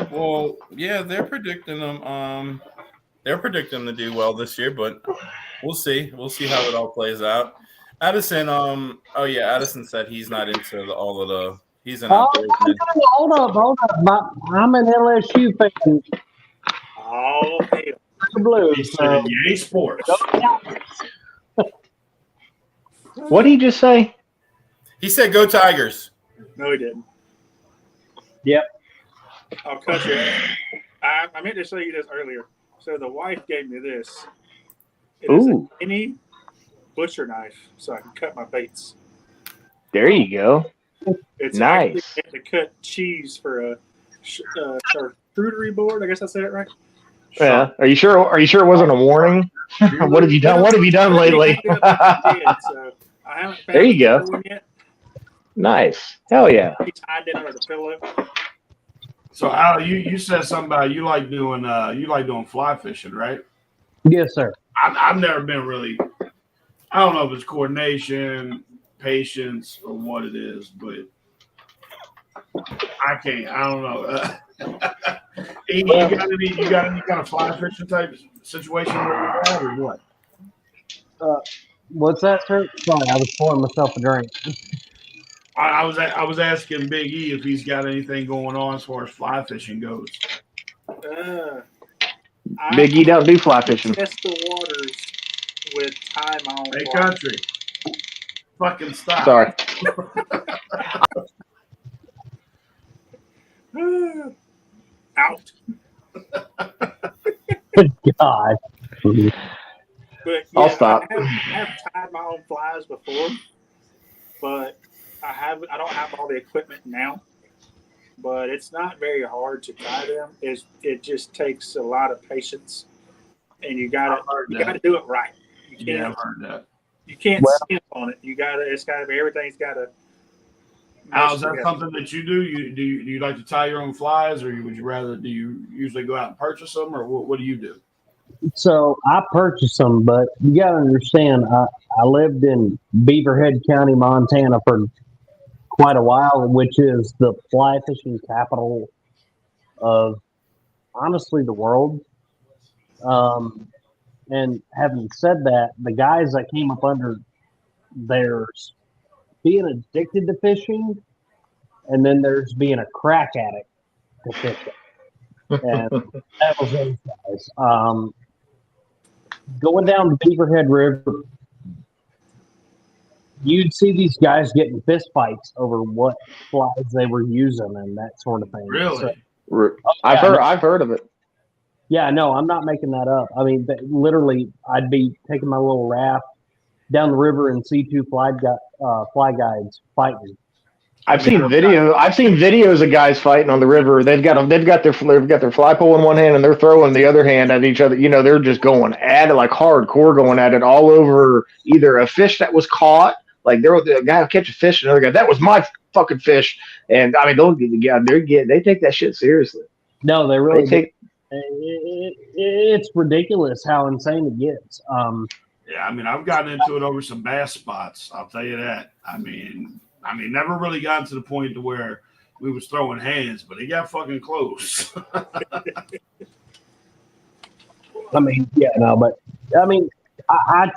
[SPEAKER 3] Well, yeah, they're predicting them they're predicting to do well this year, but we'll see. We'll see how it all plays out. Addison, Addison said he's not into all of the. He's an outdoorsman.
[SPEAKER 4] Hold up. I'm an LSU fan.
[SPEAKER 5] Oh, hell.
[SPEAKER 4] Blue.
[SPEAKER 2] He said, "Yay, sports."
[SPEAKER 1] What did he just say?
[SPEAKER 3] He said, "Go Tigers."
[SPEAKER 5] No, he didn't.
[SPEAKER 4] Yep.
[SPEAKER 5] I'll cut you. I meant to show you this earlier. So the wife gave me this. It is a mini butcher knife, so I can cut my baits.
[SPEAKER 1] There you go.
[SPEAKER 5] It's
[SPEAKER 1] nice.
[SPEAKER 5] To cut cheese for a charcuterie board. I guess I said it right.
[SPEAKER 1] Yeah. Are you sure? It wasn't a warning? What have you done? What have you done lately? There you go. Nice. Hell yeah.
[SPEAKER 5] He tied it under the pillow.
[SPEAKER 2] So Al, you said something about you like doing fly fishing, right?
[SPEAKER 4] Yes, sir.
[SPEAKER 2] I've never been really. I don't know if it's coordination, patience, or what it is, but I can't. I don't know. You got any kind of fly fishing type situation where you're at, or what?
[SPEAKER 4] What's that, sir? Sorry, I was pouring myself a drink.
[SPEAKER 2] I was asking Big E if he's got anything going on as far as fly fishing goes.
[SPEAKER 1] Big E don't do fly fishing.
[SPEAKER 5] Test the waters with time on.
[SPEAKER 2] Hey, country. Fucking stop.
[SPEAKER 1] Sorry.
[SPEAKER 5] Out.
[SPEAKER 4] God.
[SPEAKER 5] But yeah,
[SPEAKER 1] I'll stop.
[SPEAKER 5] I have tied my own flies before, but I don't have all the equipment now. But it's not very hard to tie them. It just takes a lot of patience, and you gotta do it right.
[SPEAKER 2] Yeah, I've heard that.
[SPEAKER 5] You can't skimp on it. Everything's gotta.
[SPEAKER 2] Al, is that something that you do? Do you like to tie your own flies, or would you rather? Do you usually go out and purchase them, or what do you do?
[SPEAKER 4] So I purchased them, but you got to understand, I lived in Beaverhead County, Montana for quite a while, which is the fly fishing capital of, honestly, the world. And having said that, the guys that came up under there's being addicted to fishing, and then there's being a crack addict to fishing. And that was those guys. Going down the Beaverhead River, you'd see these guys getting fist fights over what flies they were using and that sort of thing.
[SPEAKER 2] Really?
[SPEAKER 4] So,
[SPEAKER 1] I've heard of it.
[SPEAKER 4] Yeah, no, I'm not making that up. I mean, literally, I'd be taking my little raft down the river and see two fly guides fighting.
[SPEAKER 1] I've seen videos of guys fighting on the river. They've got their fly pole in one hand and they're throwing the other hand at each other. You know, they're just going at it like hardcore, going at it all over either a fish that was caught, like the guy will catch a fish, another guy, that was my fucking fish. And I mean, they take that shit seriously.
[SPEAKER 4] No, they really take. It's ridiculous how insane it gets.
[SPEAKER 2] Yeah, I mean, I've gotten into it over some bass spots. I'll tell you that. I mean, never really gotten to the point to where we was throwing hands, but it got fucking close.
[SPEAKER 4] I mean, yeah, no, but I mean, I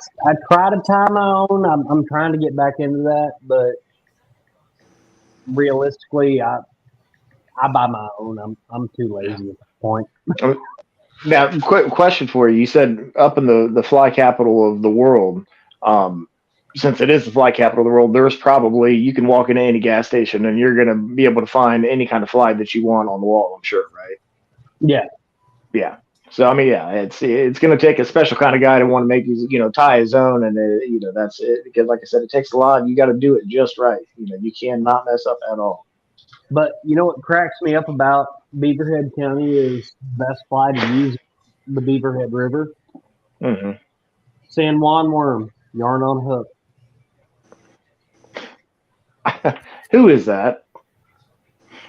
[SPEAKER 4] try to tie my own. I'm trying to get back into that, but realistically, I buy my own. I'm too lazy at this point.
[SPEAKER 1] Now, quick question for you. You said up in the fly capital of the world. Since it is the fly capital of the world, there's probably, you can walk into any gas station and you're going to be able to find any kind of fly that you want on the wall, I'm sure, right?
[SPEAKER 4] Yeah.
[SPEAKER 1] Yeah. So, I mean, yeah, it's going to take a special kind of guy to want to make these, tie his own. And, that's it. Because, like I said, it takes a lot. You got to do it just right. You cannot mess up at all.
[SPEAKER 4] But, what cracks me up about Beaverhead County is the best fly to use the Beaverhead River.
[SPEAKER 1] Mm-hmm.
[SPEAKER 4] San Juan worm, yarn on hook.
[SPEAKER 1] Who is that?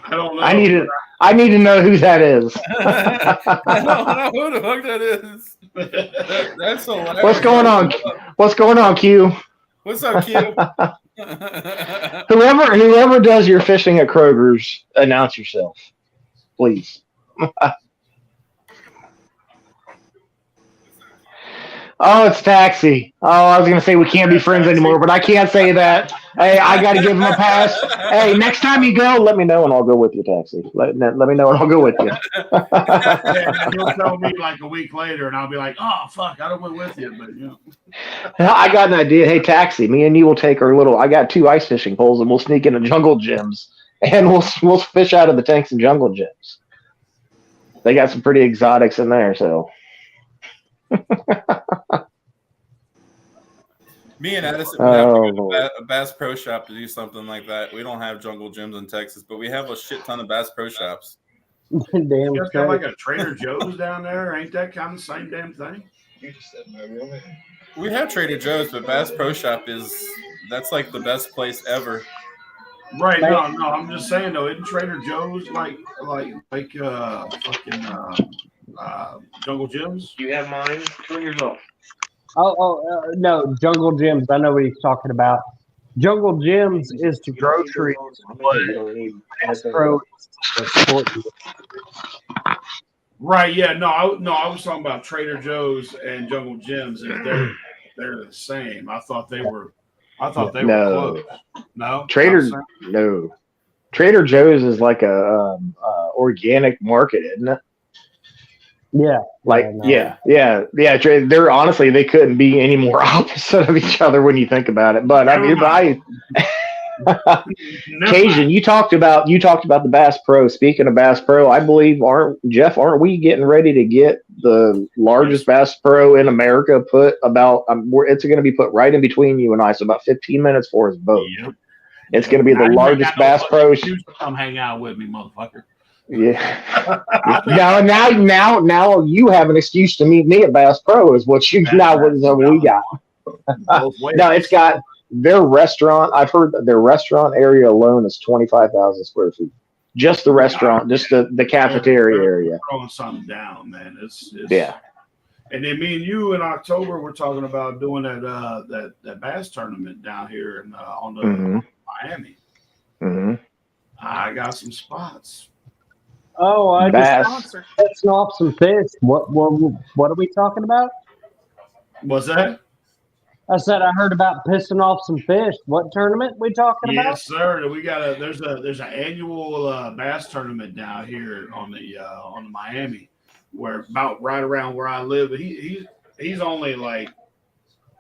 [SPEAKER 2] I don't know.
[SPEAKER 1] I need to know who that is.
[SPEAKER 3] I don't know who the fuck that is. That's hilarious.
[SPEAKER 1] What's going on? What's going on, Q?
[SPEAKER 3] What's up, Q?
[SPEAKER 1] Whoever does your fishing at Kroger's, announce yourself, please. Oh, it's Taxi. Oh, I was gonna say we can't be friends anymore, but I can't say that. Hey, I got to give him a pass. Hey, next time you go, let me know and I'll go with you, Taxi. Let me know and I'll go with you.
[SPEAKER 2] Yeah, and he'll tell me like a week later, and I'll be like, "Oh fuck, I don't went with you," but
[SPEAKER 1] I got an idea. Hey, Taxi, me and you will take our little. I got 2 ice fishing poles and we'll sneak into jungle gyms and we'll fish out of the tanks and jungle gyms. They got some pretty exotics in there, so.
[SPEAKER 3] Me and Addison would have to go to a Bass Pro Shop to do something like that. We don't have jungle gyms in Texas, but we have a shit ton of Bass Pro Shops.
[SPEAKER 4] Damn,
[SPEAKER 2] you guys got like a Trader Joe's down there. Ain't that kind of the same damn thing?
[SPEAKER 3] We have Trader Joe's, but Bass Pro Shop that's like the best place ever.
[SPEAKER 2] Right? No. I'm just saying though. Isn't Trader Joe's like fucking jungle gyms?
[SPEAKER 1] You have mine. Turn yours off.
[SPEAKER 4] No, Jungle Gyms. I know what he's talking about. Jungle Gyms is to groceries. Bass Pro is to sport.
[SPEAKER 2] Right? Yeah. No. I was talking about Trader Joe's and Jungle Gyms. If they're the same. I thought they were close. No.
[SPEAKER 1] No. Trader Joe's is like a organic market, isn't it?
[SPEAKER 4] Yeah.
[SPEAKER 1] Yeah. They're honestly, they couldn't be any more opposite of each other when you think about it. But Cajun, you talked about the Bass Pro. Speaking of Bass Pro, I believe aren't we getting ready to get the largest Bass Pro in America put about it's going to be put right in between you and I, so about 15 minutes for us both.
[SPEAKER 2] Yep.
[SPEAKER 1] It's going to be the largest Bass Pro.
[SPEAKER 2] Come hang out with me, motherfucker.
[SPEAKER 1] Yeah. now you have an excuse to meet me at Bass Pro is what we got. Now it's got their restaurant. I've heard that their restaurant area alone is 25,000 square feet. Just the restaurant, just the cafeteria area.
[SPEAKER 2] Throwing something down, man. It's
[SPEAKER 1] yeah.
[SPEAKER 2] And then me and you in October, we're talking about doing that bass tournament down here on the Miami.
[SPEAKER 1] Mm-hmm.
[SPEAKER 2] I got some spots.
[SPEAKER 4] Oh, I
[SPEAKER 1] Bass.
[SPEAKER 4] just pissing off some fish. What are we talking about?
[SPEAKER 2] What's that?
[SPEAKER 4] I said I heard about pissing off some fish. What tournament we talking about?
[SPEAKER 2] Yes, sir. We got there's an annual bass tournament down here on the Miami, where about right around where I live. He's only like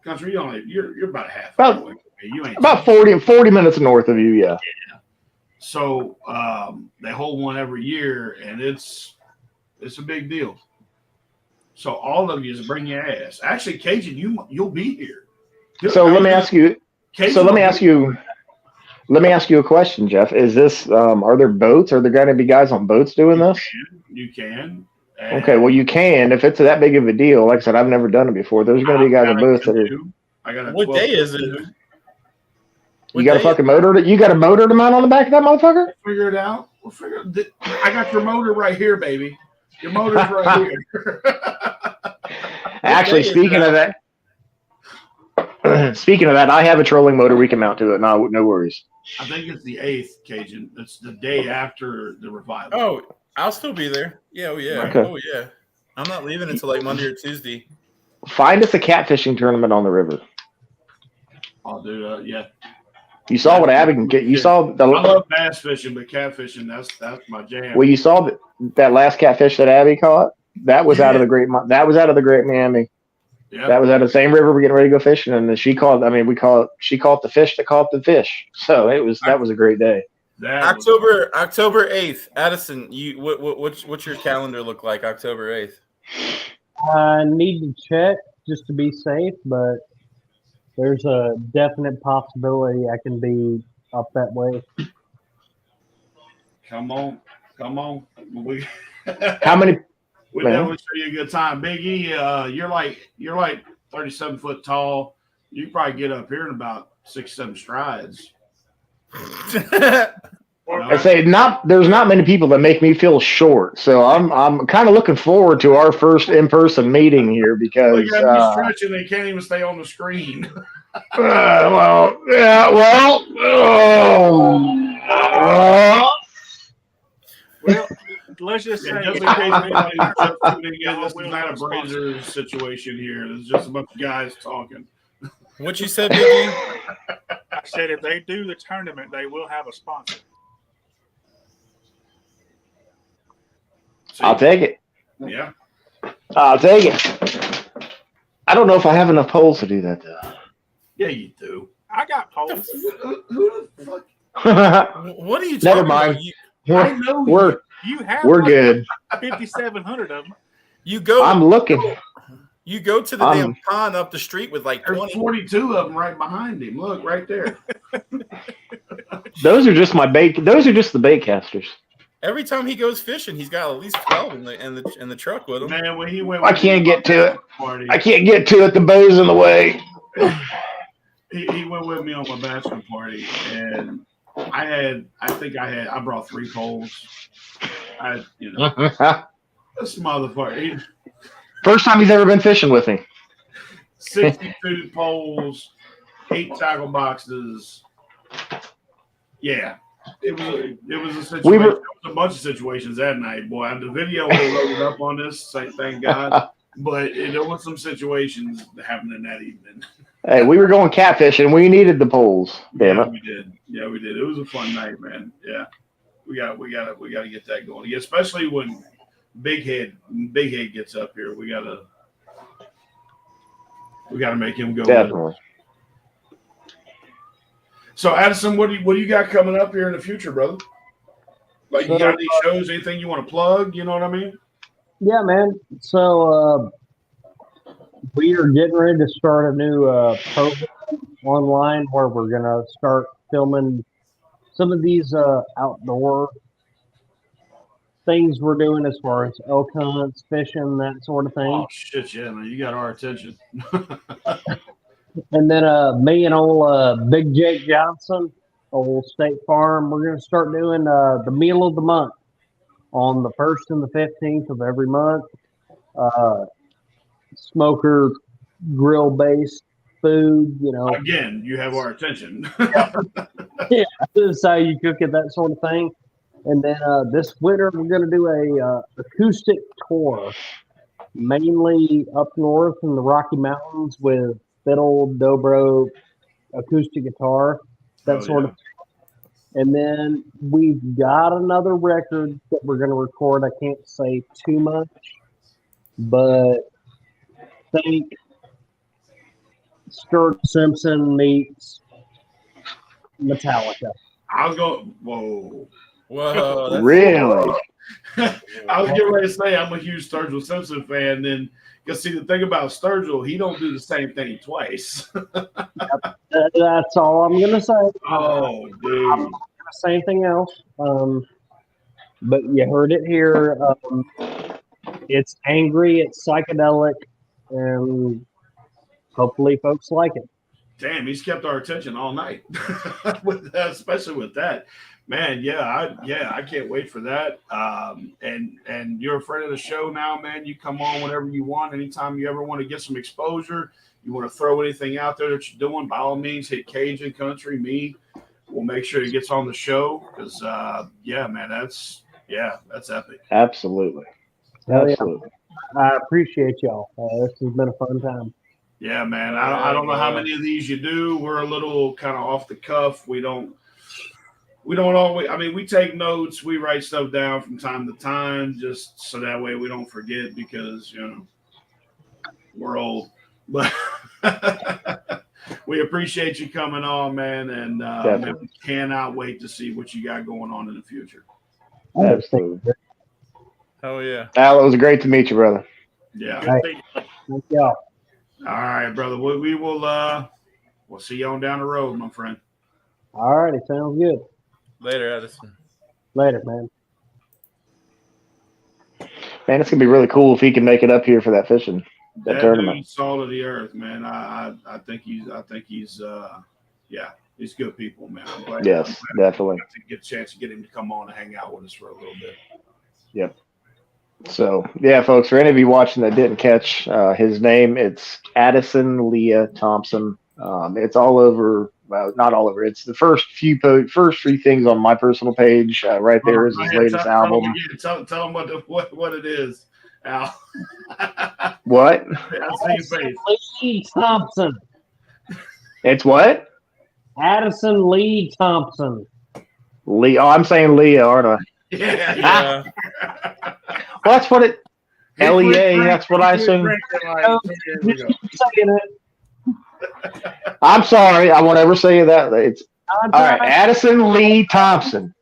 [SPEAKER 2] country. You're about a half hour away. You ain't
[SPEAKER 1] about 40 minutes north of you. Yeah.
[SPEAKER 2] So they hold one every year, and it's a big deal. So all of you is bring your ass. Actually, Cajun, you'll be here.
[SPEAKER 1] So let me ask you. Let me ask you a question, Jeff. Is this? Are there boats? Are there going to be guys on boats doing this?
[SPEAKER 2] You can.
[SPEAKER 1] Okay, well, you can if it's that big of a deal. Like I said, I've never done it before. There's going to be guys on boats that are.
[SPEAKER 3] What day is it?
[SPEAKER 1] You got a fucking motor? You got a motor to mount on the back of that motherfucker?
[SPEAKER 2] Figure it out. I got your motor right here, baby. Your motor's right here.
[SPEAKER 1] Actually, speaking of that, I have a trolling motor we can mount to it. No worries.
[SPEAKER 2] I think it's the 8th, Cajun. It's the day after the revival.
[SPEAKER 3] Oh, I'll still be there. Yeah,
[SPEAKER 1] Okay.
[SPEAKER 3] Oh yeah. I'm not leaving until like Monday or Tuesday.
[SPEAKER 1] Find us a catfishing tournament on the river.
[SPEAKER 2] I'll do yeah.
[SPEAKER 1] You saw what Abby can get. You saw the.
[SPEAKER 2] I love bass fishing, but catfishing that's my jam.
[SPEAKER 1] Well, you saw that last catfish that Abby caught. That was out of the Great. That was out of the Great Miami.
[SPEAKER 2] Yeah.
[SPEAKER 1] That was out of the same river we're getting ready to go fishing, and she caught. I mean, she caught the fish that caught the fish. So that was a great day.
[SPEAKER 3] October 8th, Addison. What's your calendar look like? October 8th.
[SPEAKER 4] I need to check just to be safe, but there's a definite possibility I can be up that way.
[SPEAKER 2] Come on.
[SPEAKER 1] How many?
[SPEAKER 2] We definitely show you a good time. Big E, you're like 37 foot tall. You can probably get up here in about 6-7 strides.
[SPEAKER 1] I say there's not many people that make me feel short, so I'm kind of looking forward to our first in-person meeting here because
[SPEAKER 2] you're stretching, they can't even stay on the screen.
[SPEAKER 1] Well.
[SPEAKER 5] let's just say,
[SPEAKER 2] just in case anybody's just tuning in, this is not a Brazers situation here. This is just a bunch of guys talking.
[SPEAKER 3] What you said, Biggie?
[SPEAKER 5] I said if they do the tournament, they will have a sponsor.
[SPEAKER 2] See?
[SPEAKER 1] I'll take it.
[SPEAKER 2] Yeah.
[SPEAKER 1] I'll take it. I don't know if I have enough polls to do that, though.
[SPEAKER 2] Yeah, you do.
[SPEAKER 5] I got polls.
[SPEAKER 2] Who the fuck?
[SPEAKER 3] What are you talking
[SPEAKER 1] Never mind.
[SPEAKER 3] about?
[SPEAKER 2] I know
[SPEAKER 1] We're good.
[SPEAKER 5] 5,700 of them.
[SPEAKER 3] You go.
[SPEAKER 1] I'm looking.
[SPEAKER 3] You go to the damn pond up the street with like
[SPEAKER 2] There's
[SPEAKER 3] 20.
[SPEAKER 2] 42 of them right behind him. Look, right there.
[SPEAKER 1] Those are just my bait. Those are just the bait casters.
[SPEAKER 3] Every time he goes fishing, he's got at least 12 in the truck with him.
[SPEAKER 2] Man, when he went,
[SPEAKER 1] I can't get to it.
[SPEAKER 2] party,
[SPEAKER 1] I can't get to it. The bow's in the way.
[SPEAKER 2] he went with me on my bachelor party, and I brought 3 poles. This motherfucker.
[SPEAKER 1] First time he's ever been fishing with me.
[SPEAKER 2] 62 poles, 8 tackle boxes. Yeah. It was a situation. It was a bunch of situations that night, boy. The video was loaded up on this, thank God. But there was some situations happening that evening.
[SPEAKER 1] Hey, we were going catfishing. We needed the poles. Damn
[SPEAKER 2] Yeah,
[SPEAKER 1] it.
[SPEAKER 2] we did. Yeah, we did. It was a fun night, man. Yeah, we got to get that going. Yeah, especially when Big Head gets up here. We gotta make him go.
[SPEAKER 1] Definitely.
[SPEAKER 2] So, Addison, what do you got coming up here in the future, brother? Like, you got any shows, anything you want to plug? You know what I mean?
[SPEAKER 4] Yeah, man. So we are getting ready to start a new program online where we're gonna start filming some of these outdoor things we're doing as far as elk hunts, fishing, that sort of thing.
[SPEAKER 2] Oh shit, yeah, man, you got our attention.
[SPEAKER 4] And then me and old Big Jake Johnson, old State Farm, we're gonna start doing the meal of the month on the 1st and the 15th of every month. Smoker grill based food, you know.
[SPEAKER 2] Again, you have our attention.
[SPEAKER 4] Yeah, this is how you cook it, that sort of thing. And then this winter we're going to do a acoustic tour, mainly up north in the Rocky Mountains with fiddle, dobro, acoustic guitar, that sort of thing. And then we've got another record that we're going to record. I can't say too much, but think Stuart Simpson meets Metallica.
[SPEAKER 2] I was going, whoa.
[SPEAKER 3] Whoa.
[SPEAKER 1] Really?
[SPEAKER 2] I was getting ready to say I'm a huge Sturgill Simpson fan. Then, because see, the thing about Sturgill, he don't do the same thing twice.
[SPEAKER 4] That's all I'm going to say.
[SPEAKER 2] Oh, dude.
[SPEAKER 4] I'm not going to say anything else. But you heard it here. It's angry, it's psychedelic, and hopefully folks like it.
[SPEAKER 2] Damn, he's kept our attention all night, with that, especially with that. Man, I can't wait for that. And you're a friend of the show now, man. You come on whenever you want. Anytime you ever want to get some exposure, you want to throw anything out there that you're doing, by all means, hit Cajun Country. We'll make sure it gets on the show because, man, that's epic.
[SPEAKER 1] Absolutely. Absolutely.
[SPEAKER 4] I appreciate y'all. This has been a fun time.
[SPEAKER 2] Yeah, man. I don't know how many of these you do. We're a little kind of off the cuff. We don't always. I mean, we take notes. We write stuff down from time to time, just so that way we don't forget because we're old. But we appreciate you coming on, man, and man, we cannot wait to see what you got going on in the future.
[SPEAKER 1] Absolutely.
[SPEAKER 3] Hell yeah.
[SPEAKER 1] Al, it was great to meet you, brother.
[SPEAKER 2] Yeah.
[SPEAKER 4] Right. Thank y'all.
[SPEAKER 2] All right, brother. We will. We'll see you on down the road, my friend.
[SPEAKER 4] All righty. Sounds good.
[SPEAKER 3] Later, Addison.
[SPEAKER 4] Later, man.
[SPEAKER 1] Man, it's gonna be really cool if he can make it up here for that fishing, that tournament.
[SPEAKER 2] Dude's salt of the earth, man. I think he's he's good people, man. I'm glad,
[SPEAKER 1] Definitely.
[SPEAKER 2] To get a chance to get him to come on and hang out with us for a little bit.
[SPEAKER 1] Yep. So yeah, folks, for any of you watching that didn't catch his name, it's Addison Lea Thompson. It's all over well, not all over. It's the first few things on my personal page. Right there is his latest album.
[SPEAKER 2] Tell them what it is, Al.
[SPEAKER 1] What?
[SPEAKER 2] I see your face.
[SPEAKER 4] Lea Thompson.
[SPEAKER 1] It's what?
[SPEAKER 4] Addison Lea Thompson.
[SPEAKER 1] Lee. Oh, I'm saying Leah, aren't I?
[SPEAKER 2] Yeah.
[SPEAKER 1] Well, that's what it. LEA. That's what I assume. I'm sorry. I won't ever say that. It's all right. Addison Lea Thompson.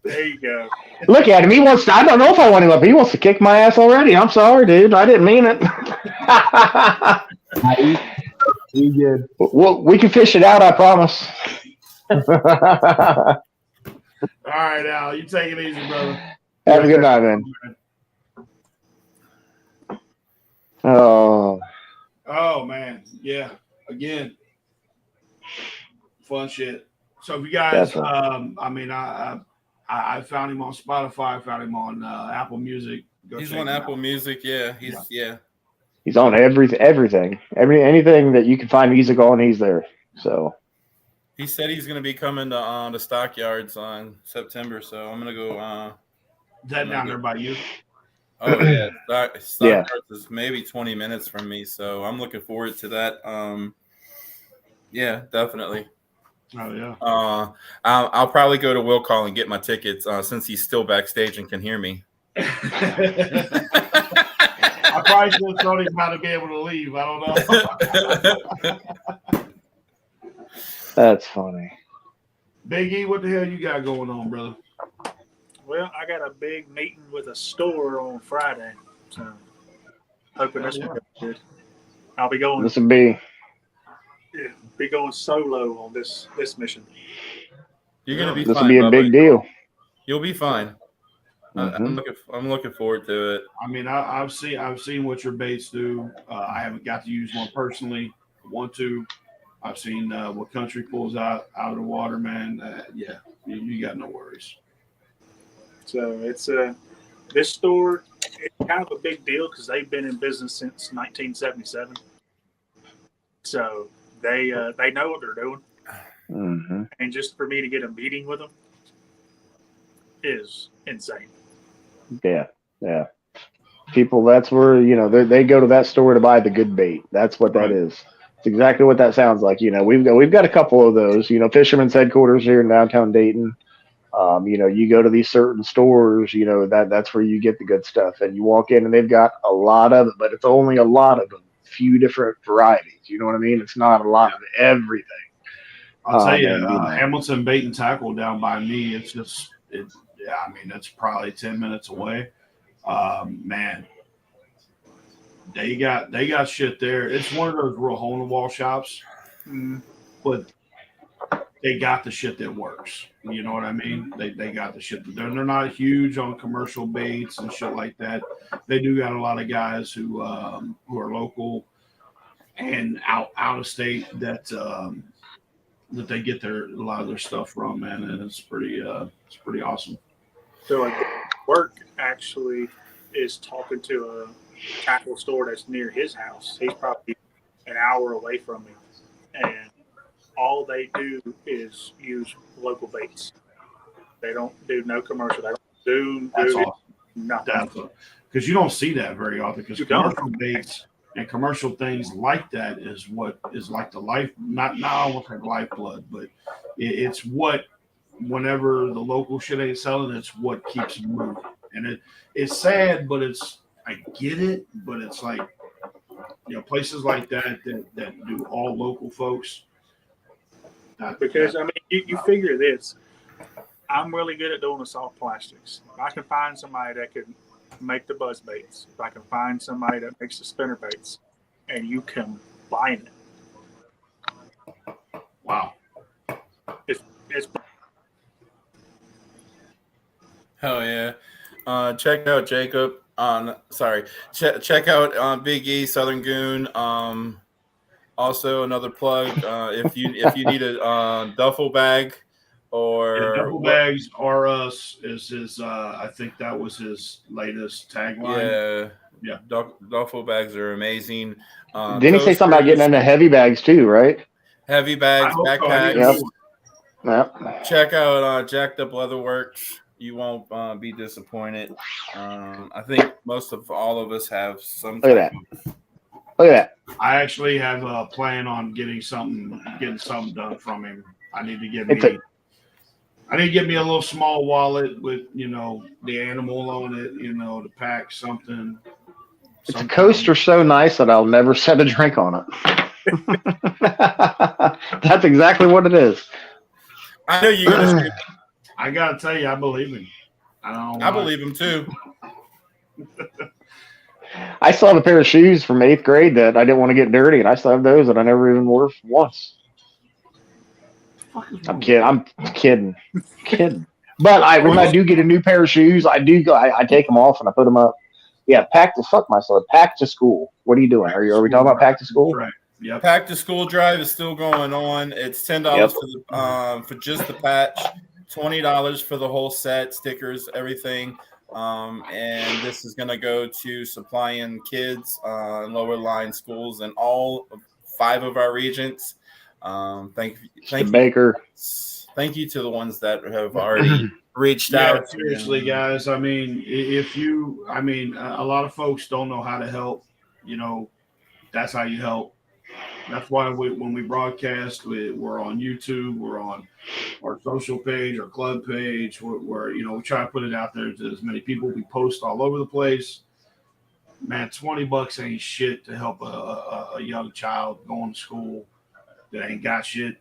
[SPEAKER 5] There you go.
[SPEAKER 1] Look at him. He wants to. I don't know if I want him up. He wants to kick my ass already. I'm sorry, dude. I didn't mean it.
[SPEAKER 4] You good?
[SPEAKER 1] Well, we can fish it out. I promise.
[SPEAKER 2] All right, Al. You take it easy, brother.
[SPEAKER 1] Have a good night, man. Oh.
[SPEAKER 2] Oh man, yeah. Again, fun shit. So if you guys, I mean, I found him on Spotify. I found him on Apple Music.
[SPEAKER 3] He's on Apple Music. Yeah,
[SPEAKER 1] He's on everything. Anything that you can find music on, he's there. So
[SPEAKER 3] he said he's going to be coming to the Stockyards on September. So I'm going to go.
[SPEAKER 2] Is that down there by you?
[SPEAKER 3] Oh yeah, Stockyards is maybe 20 minutes from me, so I'm looking forward to that. Yeah, definitely.
[SPEAKER 2] Oh yeah.
[SPEAKER 3] I'll probably go to Will Call and get my tickets since he's still backstage and can hear me.
[SPEAKER 2] I probably should have told him how to be able to leave. I don't know.
[SPEAKER 1] That's funny.
[SPEAKER 2] Big E, what the hell you got going on, brother?
[SPEAKER 5] Well, I got a big meeting with a store on Friday, so hoping this will go good. I'll be going.
[SPEAKER 1] This will be
[SPEAKER 5] going solo on this mission.
[SPEAKER 3] You're gonna be.
[SPEAKER 1] This
[SPEAKER 3] fine,
[SPEAKER 1] will be a
[SPEAKER 3] Bubba.
[SPEAKER 1] big deal.
[SPEAKER 3] You'll be fine.
[SPEAKER 1] Mm-hmm.
[SPEAKER 3] I'm looking forward to it.
[SPEAKER 2] I mean, I've seen what your baits do. I haven't got to use one personally. I want to. I've seen what Country pulls out of the water, man. Yeah, you got no worries.
[SPEAKER 5] So it's this store. It's kind of a big deal because they've been in business since 1977. So they know what they're doing.
[SPEAKER 1] Mm-hmm.
[SPEAKER 5] And just for me to get a meeting with them is insane.
[SPEAKER 1] Yeah. People, that's where they go to that store to buy the good bait. That's what that is. It's exactly what that sounds like. We've got a couple of those. Fisherman's headquarters here in downtown Dayton. You go to these certain stores. That's where you get the good stuff, and you walk in and they've got a lot of it, but it's only a lot of them. Few different varieties. You know what I mean? It's not a lot of everything.
[SPEAKER 2] I'll tell you, Hamilton Bait and Tackle down by me. It's it's probably 10 minutes away. Man, they got shit there. It's one of those real hole in the wall shops, but they got the shit that works. You know what I mean? They got the shit. They're not huge on commercial baits and shit like that. They do got a lot of guys who are local and out of state that they get a lot of their stuff from, man, and it's pretty awesome.
[SPEAKER 5] So like work actually is talking to a tackle store that's near his house. He's probably an hour away from me, and all they do is use local baits. They don't do no commercial. They don't do nothing.
[SPEAKER 2] Because you don't see that very often. Because commercial baits and commercial things like that is what is like the life, not almost like lifeblood, but it's what, whenever the local shit ain't selling, it's what keeps them moving. And it's sad, but I get it, but it's like, places like that do all local folks.
[SPEAKER 5] Because I mean, you figure this. I'm really good at doing the soft plastics. If I can find somebody that can make the buzz baits, if I can find somebody that makes the spinner baits, and you combine it,
[SPEAKER 2] wow,
[SPEAKER 5] it's
[SPEAKER 3] hell yeah. Check out Jacob check out Big E Southern Goon. Also another plug, if you need a duffel bag or
[SPEAKER 2] duffel bags are us is his I think that was his latest tagline.
[SPEAKER 3] Yeah. Duffel bags are amazing.
[SPEAKER 1] Didn't he say something about getting into heavy bags too, right?
[SPEAKER 3] heavy bags, backpacks.
[SPEAKER 1] Yep.
[SPEAKER 3] Check out Jacked Up Leather Works. You won't be disappointed. I think most of all of us have some.
[SPEAKER 1] Look at that. Look at that.
[SPEAKER 2] I actually have a plan on getting something done from him. I need to get me a little small wallet with, the animal on it, to pack something.
[SPEAKER 1] It's a coaster so nice that I'll never set a drink on it. That's exactly what it is.
[SPEAKER 3] I know you guys.
[SPEAKER 2] I gotta tell you, I believe him.
[SPEAKER 3] I believe him too.
[SPEAKER 1] I still have a pair of shoes from 8th grade that I didn't want to get dirty, and I still have those that I never even wore once. I'm kidding. But when I do get a new pair of shoes, I take them off and I put them up. Yeah, pack to school. What are you doing? Are we talking about pack to school?
[SPEAKER 2] Right. Yep.
[SPEAKER 3] Pack to school drive is still going on. It's $10 for just the patch, $20 for the whole set, stickers, everything. And this is going to go to supplying kids in lower line schools in all 5 of our regions. Thank you,
[SPEAKER 1] Baker.
[SPEAKER 3] Thank you to the ones that have already reached out.
[SPEAKER 2] Seriously, guys. I mean, a lot of folks don't know how to help. That's how you help. That's why when we broadcast, we're on YouTube, we're on our social page, our club page, where we try to put it out there to as many people. We post all over the place. Man, $20 ain't shit to help a young child going to school that ain't got shit.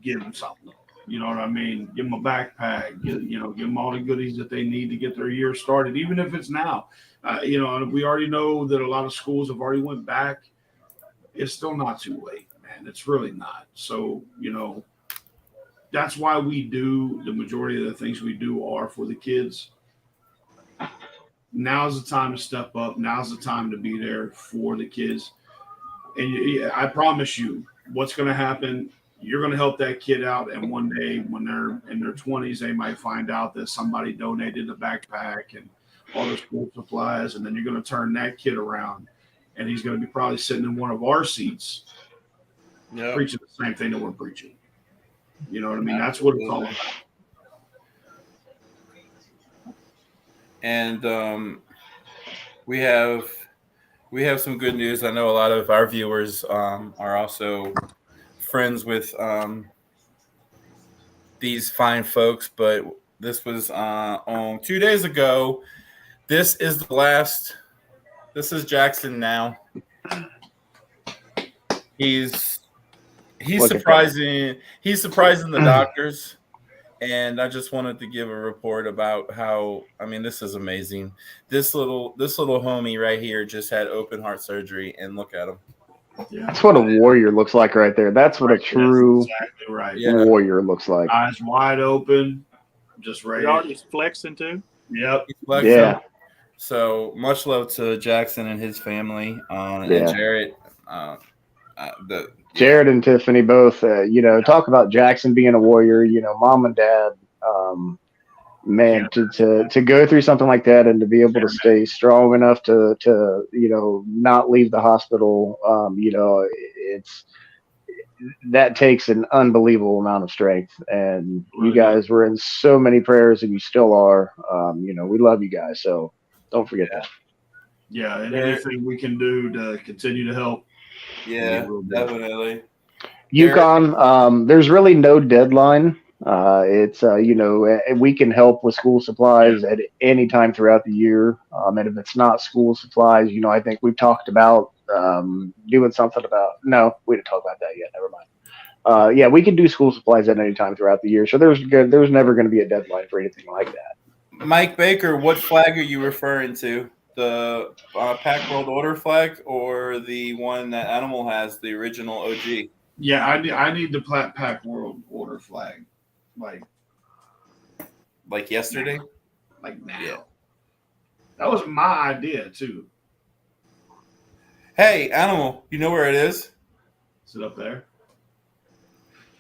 [SPEAKER 2] Give them something. You know what I mean? Give them a backpack. Give them all the goodies that they need to get their year started, even if it's now. We already know that a lot of schools have already went back. It's still not too late, man. It's really not. So, that's why we do the majority of the things we do are for the kids. Now's the time to step up. Now's the time to be there for the kids. And I promise you, what's going to happen, you're going to help that kid out. And one day when they're in their 20s, they might find out that somebody donated a backpack and all their school supplies. And then you're going to turn that kid around. And he's going to be probably sitting in one of our seats preaching the same thing that we're preaching. You know what I mean? That's what it's all about.
[SPEAKER 3] And we have some good news. I know a lot of our viewers are also friends with these fine folks, but this was on 2 days ago. This is the last. This is Jackson now. He's surprising. He's surprising the doctors, and I just wanted to give a report about how. I mean, this is amazing. This little homie right here just had open heart surgery, and look at him.
[SPEAKER 1] Yeah. That's what a warrior looks like right there. That's what a true warrior looks like.
[SPEAKER 2] Eyes wide open, just ready.
[SPEAKER 5] He's flexing too.
[SPEAKER 2] Yep.
[SPEAKER 1] Yeah.
[SPEAKER 3] So much love to Jackson and his family, and Jared.
[SPEAKER 1] Jared and Tiffany both, talk about Jackson being a warrior. Mom and dad, man, to go through something like that and to be able to stay strong enough to not leave the hospital. That takes an unbelievable amount of strength, and you guys were in so many prayers, and you still are. We love you guys, so don't forget that.
[SPEAKER 2] Yeah, and anything we can do to continue to help.
[SPEAKER 3] Yeah, definitely.
[SPEAKER 1] UConn, there's really no deadline. It's we can help with school supplies at any time throughout the year. And if it's not school supplies, I think we've talked about doing something about. No, we didn't talk about that yet. Never mind. We can do school supplies at any time throughout the year. So there's never going to be a deadline for anything like that.
[SPEAKER 3] Mike Baker, what flag are you referring to? The Pack World Order flag or the one that Animal has, the original OG?
[SPEAKER 2] Yeah, I need the Pack World Order flag.
[SPEAKER 3] Like yesterday?
[SPEAKER 2] Like now. Yeah. That was my idea, too.
[SPEAKER 3] Hey, Animal, you know where it is?
[SPEAKER 2] Is it up there?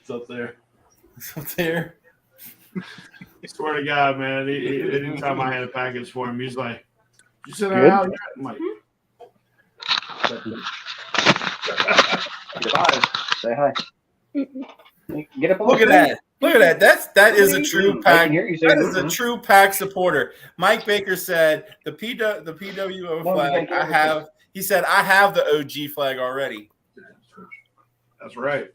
[SPEAKER 2] It's up there.
[SPEAKER 3] It's up there.
[SPEAKER 2] I swear to God, man. Anytime I had a package for him, he's like, "You sent that out yet?" I'm like,
[SPEAKER 1] Goodbye. Say hi. Get up on
[SPEAKER 3] Look
[SPEAKER 1] the
[SPEAKER 3] at that. Look at that. That is a true
[SPEAKER 1] I
[SPEAKER 3] pack.
[SPEAKER 1] can hear you say
[SPEAKER 3] That is a true pack supporter. Mike Baker said the PWO flag I have. He said I have the OG flag already.
[SPEAKER 2] That's right.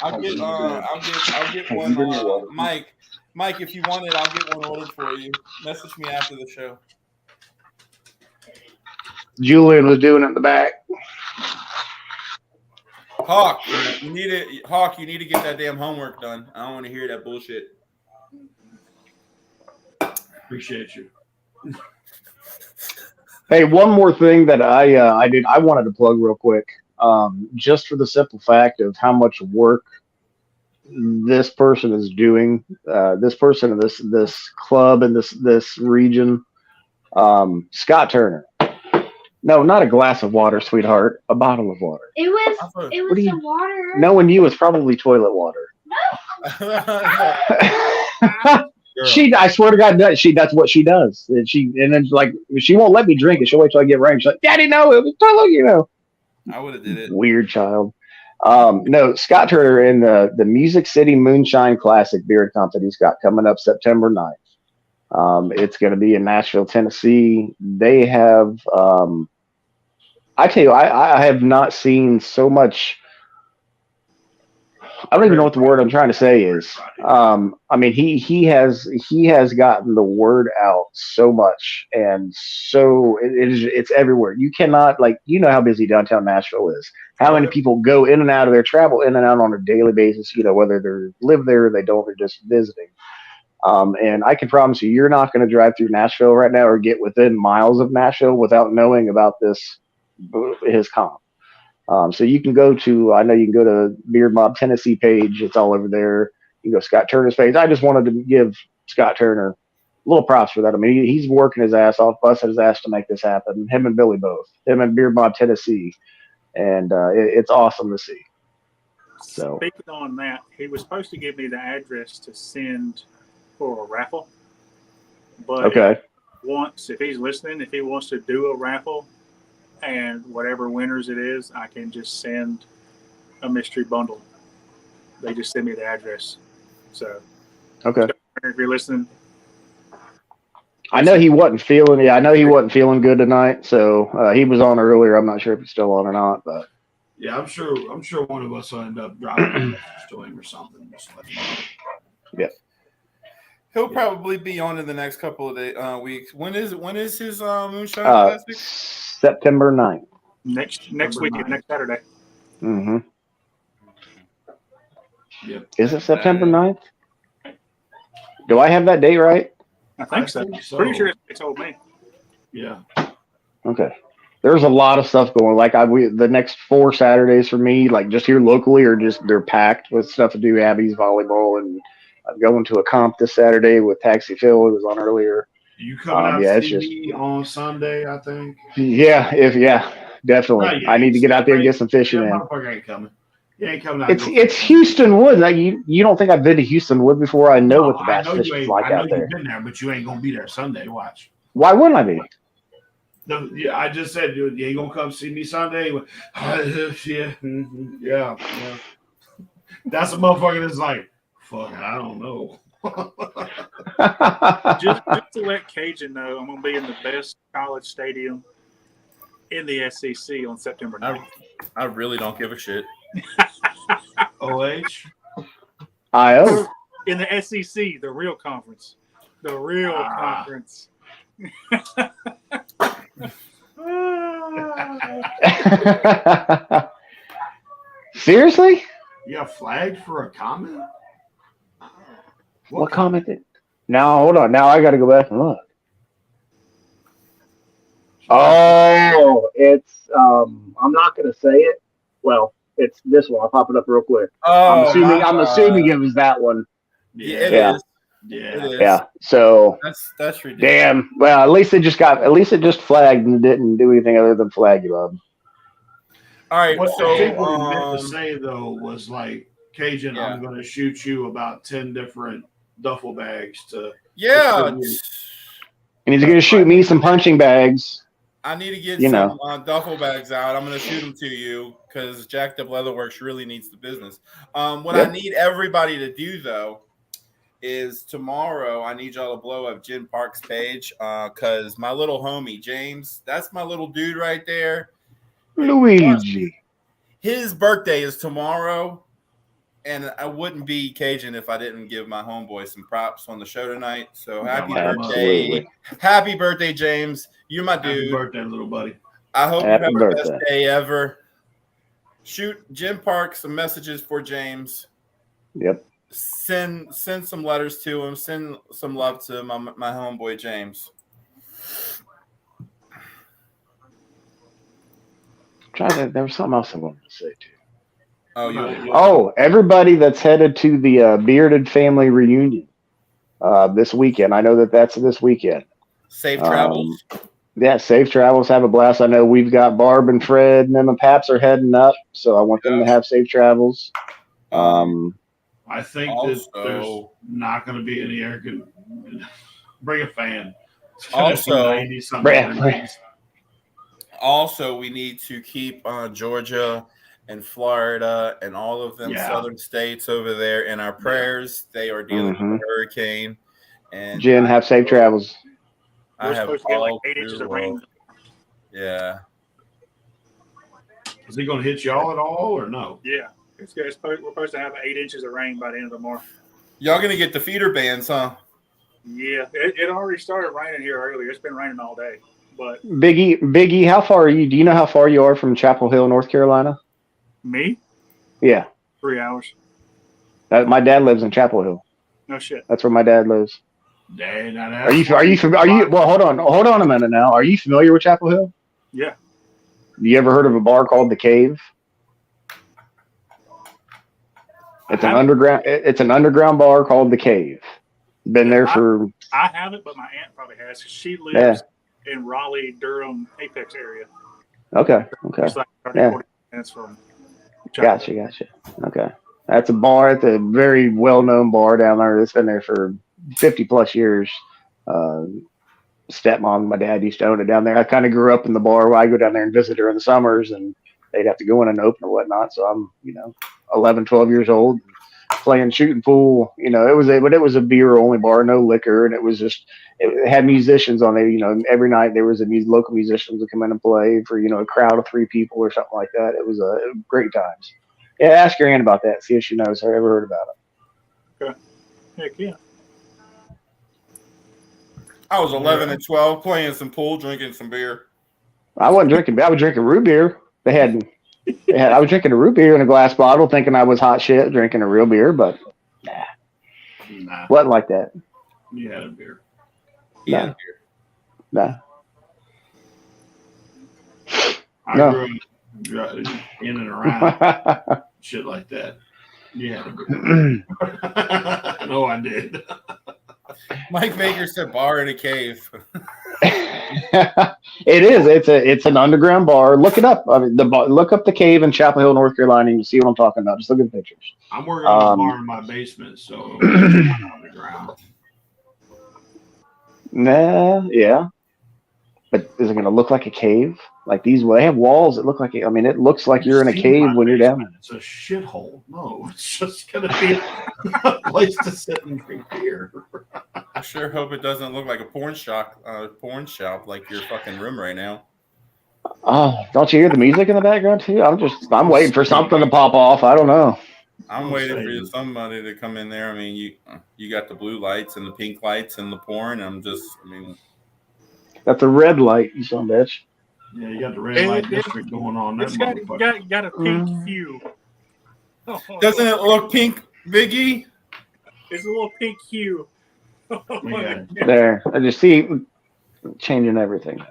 [SPEAKER 3] I'll get one. Mike, if you want it, I'll get one ordered for you. Message me after the show.
[SPEAKER 1] Julian was doing it in the back.
[SPEAKER 3] Hawk, you need it. Hawk, you need to get that damn homework done. I don't want to hear that bullshit.
[SPEAKER 2] Appreciate you.
[SPEAKER 1] Hey, one more thing that I wanted to plug real quick, just for the simple fact of how much work this person is doing. This person in this club in this region, Scott Turner. No, not a glass of water, sweetheart. A bottle of water.
[SPEAKER 6] It was the water.
[SPEAKER 1] Knowing you, it's probably toilet water. I swear to God, that's what she does. And then like she won't let me drink it. She'll wait till I get rain. She's like, Daddy, no, it was toilet,
[SPEAKER 3] I would have did it.
[SPEAKER 1] Weird child. No, Scott Turner in the Music City Moonshine Classic Beer Company's got coming up September 9th. It's going to be in Nashville, Tennessee. They have, I tell you, I have not seen so much. I don't even know what the word I'm trying to say is. I mean, he has gotten the word out so much, and so it's everywhere. You cannot, like, you know how busy downtown Nashville is. How many people go in and out of there, travel in and out on a daily basis, whether they live there or they don't, they're just visiting. And I can promise you, you're not going to drive through Nashville right now or get within miles of Nashville without knowing about his comp. So you can go to Beard Mob Tennessee page. It's all over there. You go Scott Turner's page. I just wanted to give Scott Turner a little props for that. I mean, he's working his ass off, busting his ass to make this happen. Him and Billy both. Him and Beard Mob Tennessee. And it's awesome to see. So
[SPEAKER 5] speaking on that, he was supposed to give me the address to send for a raffle. But
[SPEAKER 1] okay.
[SPEAKER 5] If he's listening, if he wants to do a raffle and whatever winners it is, I can just send a mystery bundle. They just send me the address. So,
[SPEAKER 1] okay.
[SPEAKER 5] If you're listening,
[SPEAKER 1] I know he wasn't feeling. Yeah, I know he wasn't feeling good tonight. So he was on earlier. I'm not sure if he's still on or not, but
[SPEAKER 2] yeah, I'm sure one of us will end up dropping to him or something.
[SPEAKER 1] Yeah.
[SPEAKER 3] He'll probably be on in the next couple of weeks. When is his Moonshine Classic?
[SPEAKER 1] September 9th.
[SPEAKER 5] Next weekend, next Saturday.
[SPEAKER 1] Mm-hmm.
[SPEAKER 2] Yep.
[SPEAKER 1] Is it September 9th? Do I have that date right?
[SPEAKER 5] I think so. Pretty sure they told me.
[SPEAKER 2] Yeah.
[SPEAKER 1] Okay. There's a lot of stuff going. Like the next 4 Saturdays for me, like just here locally, are they're packed with stuff to do. Abby's volleyball, and I'm going to a comp this Saturday with Taxi Phil, who was on earlier.
[SPEAKER 2] You coming out to see me on Sunday, I think.
[SPEAKER 1] Yeah, definitely. I need to get out there and get some fishing in.
[SPEAKER 2] Motherfucker ain't coming. He ain't coming out.
[SPEAKER 1] It's Houston Wood. Like, you don't think I've been to Houston Wood before? I know what the bass fishing is like out there.
[SPEAKER 2] You've been there, but you ain't gonna be there Sunday. Watch.
[SPEAKER 1] Why wouldn't I be?
[SPEAKER 2] No, yeah, I just said, dude, you ain't gonna come see me Sunday. Yeah. That's a motherfucker that's like, fuck, I don't know.
[SPEAKER 5] just to let Cajun know, I'm going to be in the best college stadium in the SEC on September 9th.
[SPEAKER 3] I really don't give a shit.
[SPEAKER 2] OH?
[SPEAKER 1] IO.
[SPEAKER 5] In the SEC, the real conference. The real conference.
[SPEAKER 1] Seriously?
[SPEAKER 2] You got flagged for a comment?
[SPEAKER 1] What comment? Now, hold on. Now I got to go back and look. Oh, it's I'm not going to say it. Well, it's this one. I'll pop it up real quick.
[SPEAKER 3] Oh,
[SPEAKER 1] I'm assuming it was that one.
[SPEAKER 3] Yeah, it is.
[SPEAKER 1] Yeah. So
[SPEAKER 3] that's ridiculous.
[SPEAKER 1] Damn. Well, at least it just flagged and didn't do anything other than flag you up.
[SPEAKER 3] All right.
[SPEAKER 2] What
[SPEAKER 3] so
[SPEAKER 2] I think what he meant to say though was like, Cajun, I'm going to shoot you about 10 different duffel bags to.
[SPEAKER 3] Yeah.
[SPEAKER 1] And he's going to shoot me some punching bags.
[SPEAKER 3] I need to get
[SPEAKER 1] You
[SPEAKER 3] some
[SPEAKER 1] know.
[SPEAKER 3] duffel bags out. I'm going to shoot them to you because Jacked Up Leatherworks really needs the business. What I need everybody to do, though, is tomorrow I need y'all to blow up Jen Park's page because my little homie, James, that's my little dude right there.
[SPEAKER 1] Luigi.
[SPEAKER 3] His birthday is tomorrow. And I wouldn't be Cajun if I didn't give my homeboy some props on the show tonight. So happy birthday. Happy birthday, James. You're my dude.
[SPEAKER 2] Happy birthday, little buddy.
[SPEAKER 3] I hope you have the best day ever. Shoot Jim Park some messages for James.
[SPEAKER 1] Yep.
[SPEAKER 3] Send some letters to him. Send some love to my homeboy, James.
[SPEAKER 1] There was something else I wanted to say, too.
[SPEAKER 3] Everybody
[SPEAKER 1] that's headed to the Bearded Family reunion this weekend. I know that's this weekend.
[SPEAKER 3] Safe travels.
[SPEAKER 1] Yeah, safe travels. Have a blast. I know we've got Barb and Fred and them and Paps are heading up, so I want them to have safe travels.
[SPEAKER 2] I think that there's not going to be any air. Bring a fan.
[SPEAKER 3] Also, we need to keep Georgia and Florida and all of them southern states over there in our prayers. They are dealing with a hurricane. And
[SPEAKER 1] Jen, have safe travels.
[SPEAKER 5] We're supposed to get like 8 inches of rain.
[SPEAKER 3] Yeah.
[SPEAKER 2] Is he going to hit y'all at all or no?
[SPEAKER 5] Yeah. We're supposed to have 8 inches of rain by the end of the month.
[SPEAKER 3] Y'all going to get the feeder bands, huh?
[SPEAKER 5] Yeah. It already started raining here earlier. It's been raining all day. But
[SPEAKER 1] Biggie, how far are you? Do you know how far you are from Chapel Hill, North Carolina?
[SPEAKER 5] Me?
[SPEAKER 1] Yeah.
[SPEAKER 5] 3 hours.
[SPEAKER 1] My dad lives in Chapel Hill.
[SPEAKER 5] No shit.
[SPEAKER 1] That's where my dad lives.
[SPEAKER 2] Dang,
[SPEAKER 1] are you well, hold on a minute now. Are you familiar with Chapel Hill?
[SPEAKER 5] Yeah.
[SPEAKER 1] You ever heard of a bar called The Cave? It's an underground bar called The Cave. Been there for
[SPEAKER 5] I haven't, but my aunt probably has. She lives in Raleigh, Durham, Apex area.
[SPEAKER 1] Okay.
[SPEAKER 5] It's like 30-40 minutes from
[SPEAKER 1] Gotcha. Okay. That's a bar. It's a very well-known bar down there. It's been there for 50 plus years. Stepmom and my dad used to own it down there. I kind of grew up in the bar where I go down there and visit her in the summers, and they'd have to go in and open or whatnot. So I'm, 11, 12 years old, playing shooting pool. It was a beer only bar, no liquor, and it had musicians on there. Every night there was local musicians that come in and play for a crowd of 3 people or something like that. It was great times. Yeah, ask your aunt about that. See if she knows. I ever heard about it.
[SPEAKER 5] Okay. Heck yeah.
[SPEAKER 3] I was 11 and 12 playing some pool, drinking some beer.
[SPEAKER 1] I wasn't drinking. I was drinking root beer. I was drinking a root beer in a glass bottle, thinking I was hot shit, drinking a real beer, but nah. Wasn't like that.
[SPEAKER 2] You had a beer.
[SPEAKER 1] Nah.
[SPEAKER 2] I grew up in and around shit like that. You had a beer. No, I did.
[SPEAKER 3] Mike Baker said bar in a cave.
[SPEAKER 1] It is. It's an underground bar. Look it up. Look up The Cave in Chapel Hill, North Carolina, and you see what I'm talking about. Just look at the pictures.
[SPEAKER 2] I'm working on a bar in my basement, so it's on the ground.
[SPEAKER 1] Yeah. But is it going to look like a cave? Like they have walls that look like it looks like you're in a cave when you're down.
[SPEAKER 2] It's a shithole. No, it's just going to be a place to sit and drink beer.
[SPEAKER 3] I sure hope it doesn't look like a porn shop like your fucking room right now.
[SPEAKER 1] Oh, don't you hear the music in the background too? I'm waiting for something to pop off. I don't know.
[SPEAKER 3] I'm waiting for somebody to come in there. I mean, you got the blue lights and the pink lights and the porn.
[SPEAKER 1] That's a red light, you son of a bitch.
[SPEAKER 2] Yeah, you got the red light district going on.
[SPEAKER 5] It's got a pink hue.
[SPEAKER 3] Doesn't it look pink, Biggie?
[SPEAKER 5] It's a little pink hue.
[SPEAKER 2] Yeah.
[SPEAKER 1] There, I just see changing everything.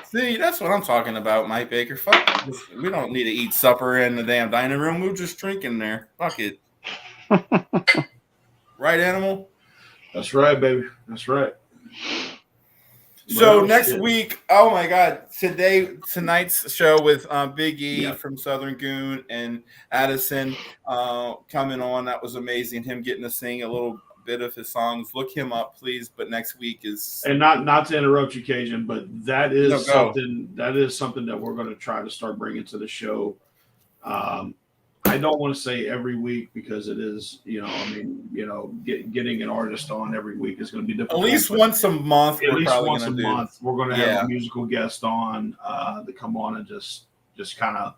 [SPEAKER 3] See, that's what I'm talking about, Mike Baker. Fuck this. We don't need to eat supper in the damn dining room. We'll just drink in there. Fuck it. Right, Animal?
[SPEAKER 2] That's right, baby. That's right.
[SPEAKER 3] So next week, oh my God, tonight's show with Big E from Southern Goon and Addison coming on. That was amazing. Him getting to sing a little bit of his songs. Look him up, please. But next week is
[SPEAKER 2] and not to interrupt you, Cajun, but that is
[SPEAKER 3] No, go.
[SPEAKER 2] something that we're going to try to start bringing to the show. I don't want to say every week because it is, getting an artist on every week is going to be difficult.
[SPEAKER 3] at least once a month.
[SPEAKER 2] At
[SPEAKER 3] We're
[SPEAKER 2] least
[SPEAKER 3] probably
[SPEAKER 2] once a
[SPEAKER 3] gonna do.
[SPEAKER 2] month, we're going to have
[SPEAKER 3] Yeah.
[SPEAKER 2] a musical guest on to come on and just kind of,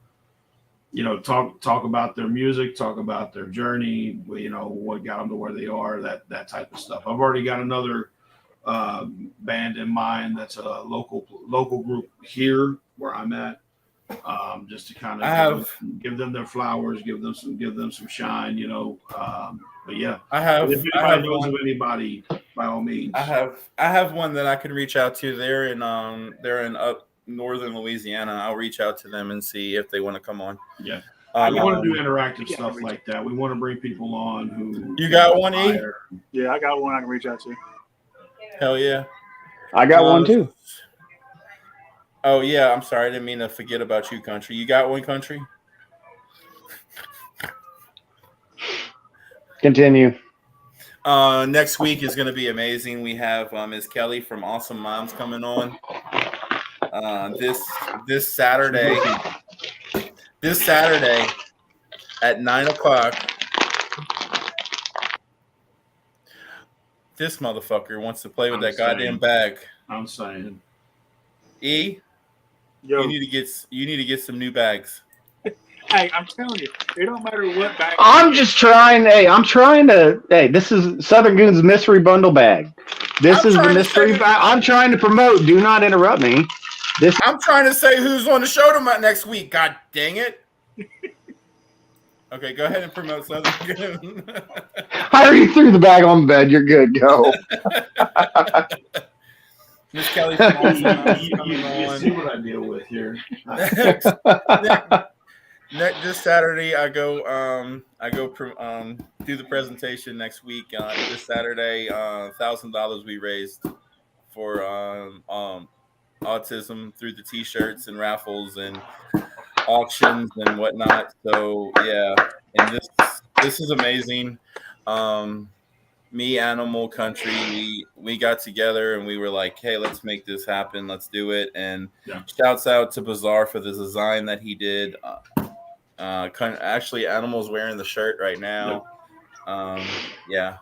[SPEAKER 2] talk about their music, talk about their journey, what got them to where they are, that type of stuff. I've already got another band in mind that's a local group here where I'm at. Just to kind of give them their flowers, give them some shine, but yeah, if anybody knows of anybody, by all means.
[SPEAKER 3] I have one that I could reach out to. They're in up northern Louisiana. I'll reach out to them and see if they want to come on.
[SPEAKER 2] Yeah. We want to do interactive stuff like that. We want to bring people on who.
[SPEAKER 3] You got one, E?
[SPEAKER 5] Yeah, I got one I can reach out to.
[SPEAKER 3] Hell yeah.
[SPEAKER 1] I got one too.
[SPEAKER 3] Oh yeah, I'm sorry. I didn't mean to forget about you, Country. You got one, Country?
[SPEAKER 1] Continue.
[SPEAKER 3] Next week is going to be amazing. We have Ms. Kelly from Awesome Moms coming on. This Saturday at 9:00. This motherfucker wants to play with that goddamn bag.
[SPEAKER 2] I'm saying,
[SPEAKER 3] E,
[SPEAKER 5] Yo,
[SPEAKER 3] you need to get some new bags.
[SPEAKER 5] hey, I'm telling you, it don't matter what bag.
[SPEAKER 1] I'm trying to. Hey, this is Southern Goons mystery bundle bag. This is the mystery bag. I'm trying to promote. Do not interrupt me.
[SPEAKER 3] I'm trying to say who's on the show next week. God dang it. Okay, go ahead and promote Southern Goons.
[SPEAKER 1] I already threw the bag on the bed. You're good. Go.
[SPEAKER 3] Miss Kelly from Awesome Moms
[SPEAKER 2] you
[SPEAKER 3] coming on.
[SPEAKER 2] see what I deal with here.
[SPEAKER 3] This Saturday, I go do the presentation next week. This Saturday, $1,000 we raised for autism through the T-shirts and raffles and auctions and whatnot. So yeah, and this is amazing. Me, Animal, Country, we got together and we were like, hey, let's make this happen. Let's do it. And shouts out to Bazaar for the design that he did. Actually, Animal's wearing the shirt right now. Yeah.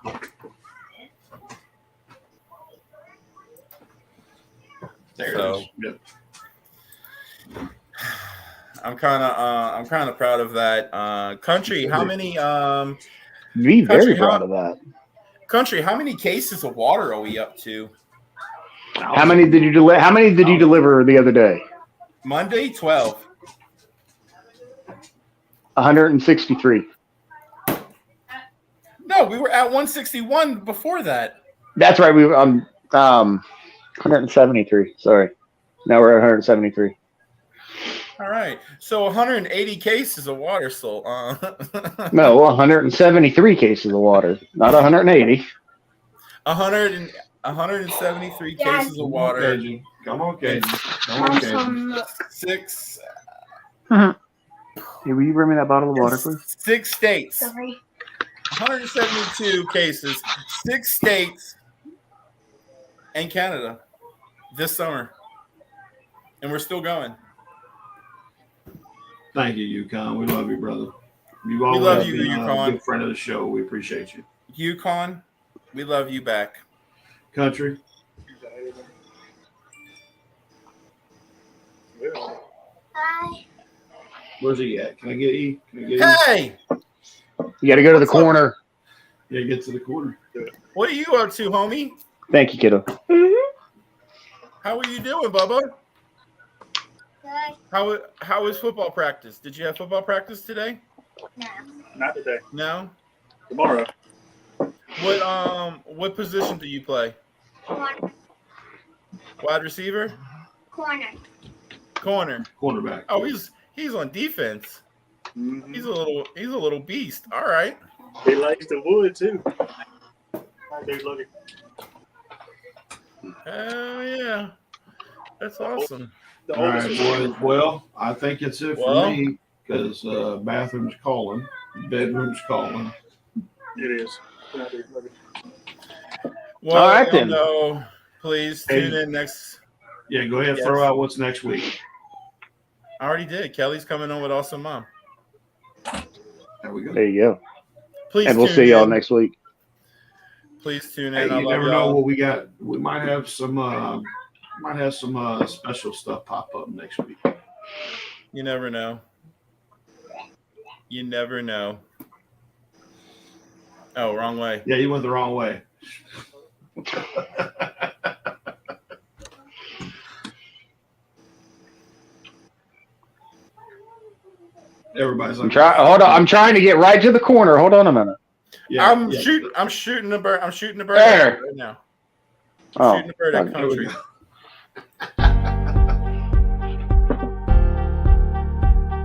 [SPEAKER 2] There
[SPEAKER 3] So,
[SPEAKER 2] it is. Yep.
[SPEAKER 3] I'm kind of proud of that. Country, how many
[SPEAKER 1] Be very proud of that.
[SPEAKER 3] Country, how many cases of water are we up to?
[SPEAKER 1] How many did you deliver the other day?
[SPEAKER 3] Monday, 12.
[SPEAKER 1] 163.
[SPEAKER 3] No, we were at 161 before that.
[SPEAKER 1] That's right. We were 173. Sorry. Now we're at 173.
[SPEAKER 3] All right. So 180 cases of water sold.
[SPEAKER 1] No, 173 cases of water, not 180.
[SPEAKER 3] 173 cases of water.
[SPEAKER 2] Come on, Cajun. Come on, Cajun.
[SPEAKER 3] Six.
[SPEAKER 1] Hey, will you bring me that bottle of water, please?
[SPEAKER 3] 6 states.
[SPEAKER 6] Sorry.
[SPEAKER 3] 172 cases. 6 states and Canada this summer. And we're still going.
[SPEAKER 2] Thank you, Yukon. We love you, brother. You've always
[SPEAKER 3] love you,
[SPEAKER 2] been
[SPEAKER 3] Yukon.
[SPEAKER 2] a good friend of the show. We appreciate you.
[SPEAKER 3] Yukon, we love you back.
[SPEAKER 2] Country.
[SPEAKER 6] Hi.
[SPEAKER 2] Where's he at? Can I get E?
[SPEAKER 3] Hey,
[SPEAKER 1] You got to go to the corner.
[SPEAKER 2] Yeah, get to the corner.
[SPEAKER 3] what are you up to, homie?
[SPEAKER 1] Thank you, kiddo.
[SPEAKER 3] How are you doing, Bubba?
[SPEAKER 6] Good.
[SPEAKER 3] How was football practice? Did you have football practice today?
[SPEAKER 6] No.
[SPEAKER 5] Not today.
[SPEAKER 3] No.
[SPEAKER 5] Tomorrow.
[SPEAKER 3] What position do you play?
[SPEAKER 6] Corner.
[SPEAKER 3] Wide receiver?
[SPEAKER 6] Corner.
[SPEAKER 3] Corner.
[SPEAKER 2] Cornerback.
[SPEAKER 3] Oh, he's on defense.
[SPEAKER 5] Mm-hmm.
[SPEAKER 3] He's a little beast. All right.
[SPEAKER 5] He likes the wood too. Hi, dude, look at.
[SPEAKER 3] Oh yeah, that's awesome.
[SPEAKER 5] The
[SPEAKER 2] All right,
[SPEAKER 5] oldest
[SPEAKER 2] boys. Well, I think it's it for
[SPEAKER 3] Well.
[SPEAKER 2] me because bathroom's calling, bedroom's calling.
[SPEAKER 5] It is. Hi, dude, look at.
[SPEAKER 3] Well,
[SPEAKER 1] All right, then.
[SPEAKER 3] No, please tune in next.
[SPEAKER 2] Yeah, go ahead.
[SPEAKER 3] Yes.
[SPEAKER 2] Throw out what's next week.
[SPEAKER 3] I already did. Kelly's coming on with Awesome Mom.
[SPEAKER 2] There we go.
[SPEAKER 1] There you go.
[SPEAKER 3] Please
[SPEAKER 1] And we'll
[SPEAKER 3] tune
[SPEAKER 1] see y'all
[SPEAKER 3] in.
[SPEAKER 1] next week.
[SPEAKER 3] Please tune
[SPEAKER 2] Hey,
[SPEAKER 3] in. I
[SPEAKER 2] you
[SPEAKER 3] love
[SPEAKER 2] never
[SPEAKER 3] y'all.
[SPEAKER 2] know what we got. We might have some special stuff pop up next week.
[SPEAKER 3] You never know. You never know. Oh, wrong way.
[SPEAKER 2] Yeah, you went the wrong way. Everybody's like,
[SPEAKER 1] Hold on. I'm trying to get right to the corner. Hold on a minute.
[SPEAKER 2] yeah,
[SPEAKER 3] I'm shooting the bird. I'm shooting the bird
[SPEAKER 1] There.
[SPEAKER 3] right now.
[SPEAKER 1] Oh,
[SPEAKER 3] Shooting the bird at
[SPEAKER 1] okay.
[SPEAKER 2] There we
[SPEAKER 3] country.
[SPEAKER 2] go.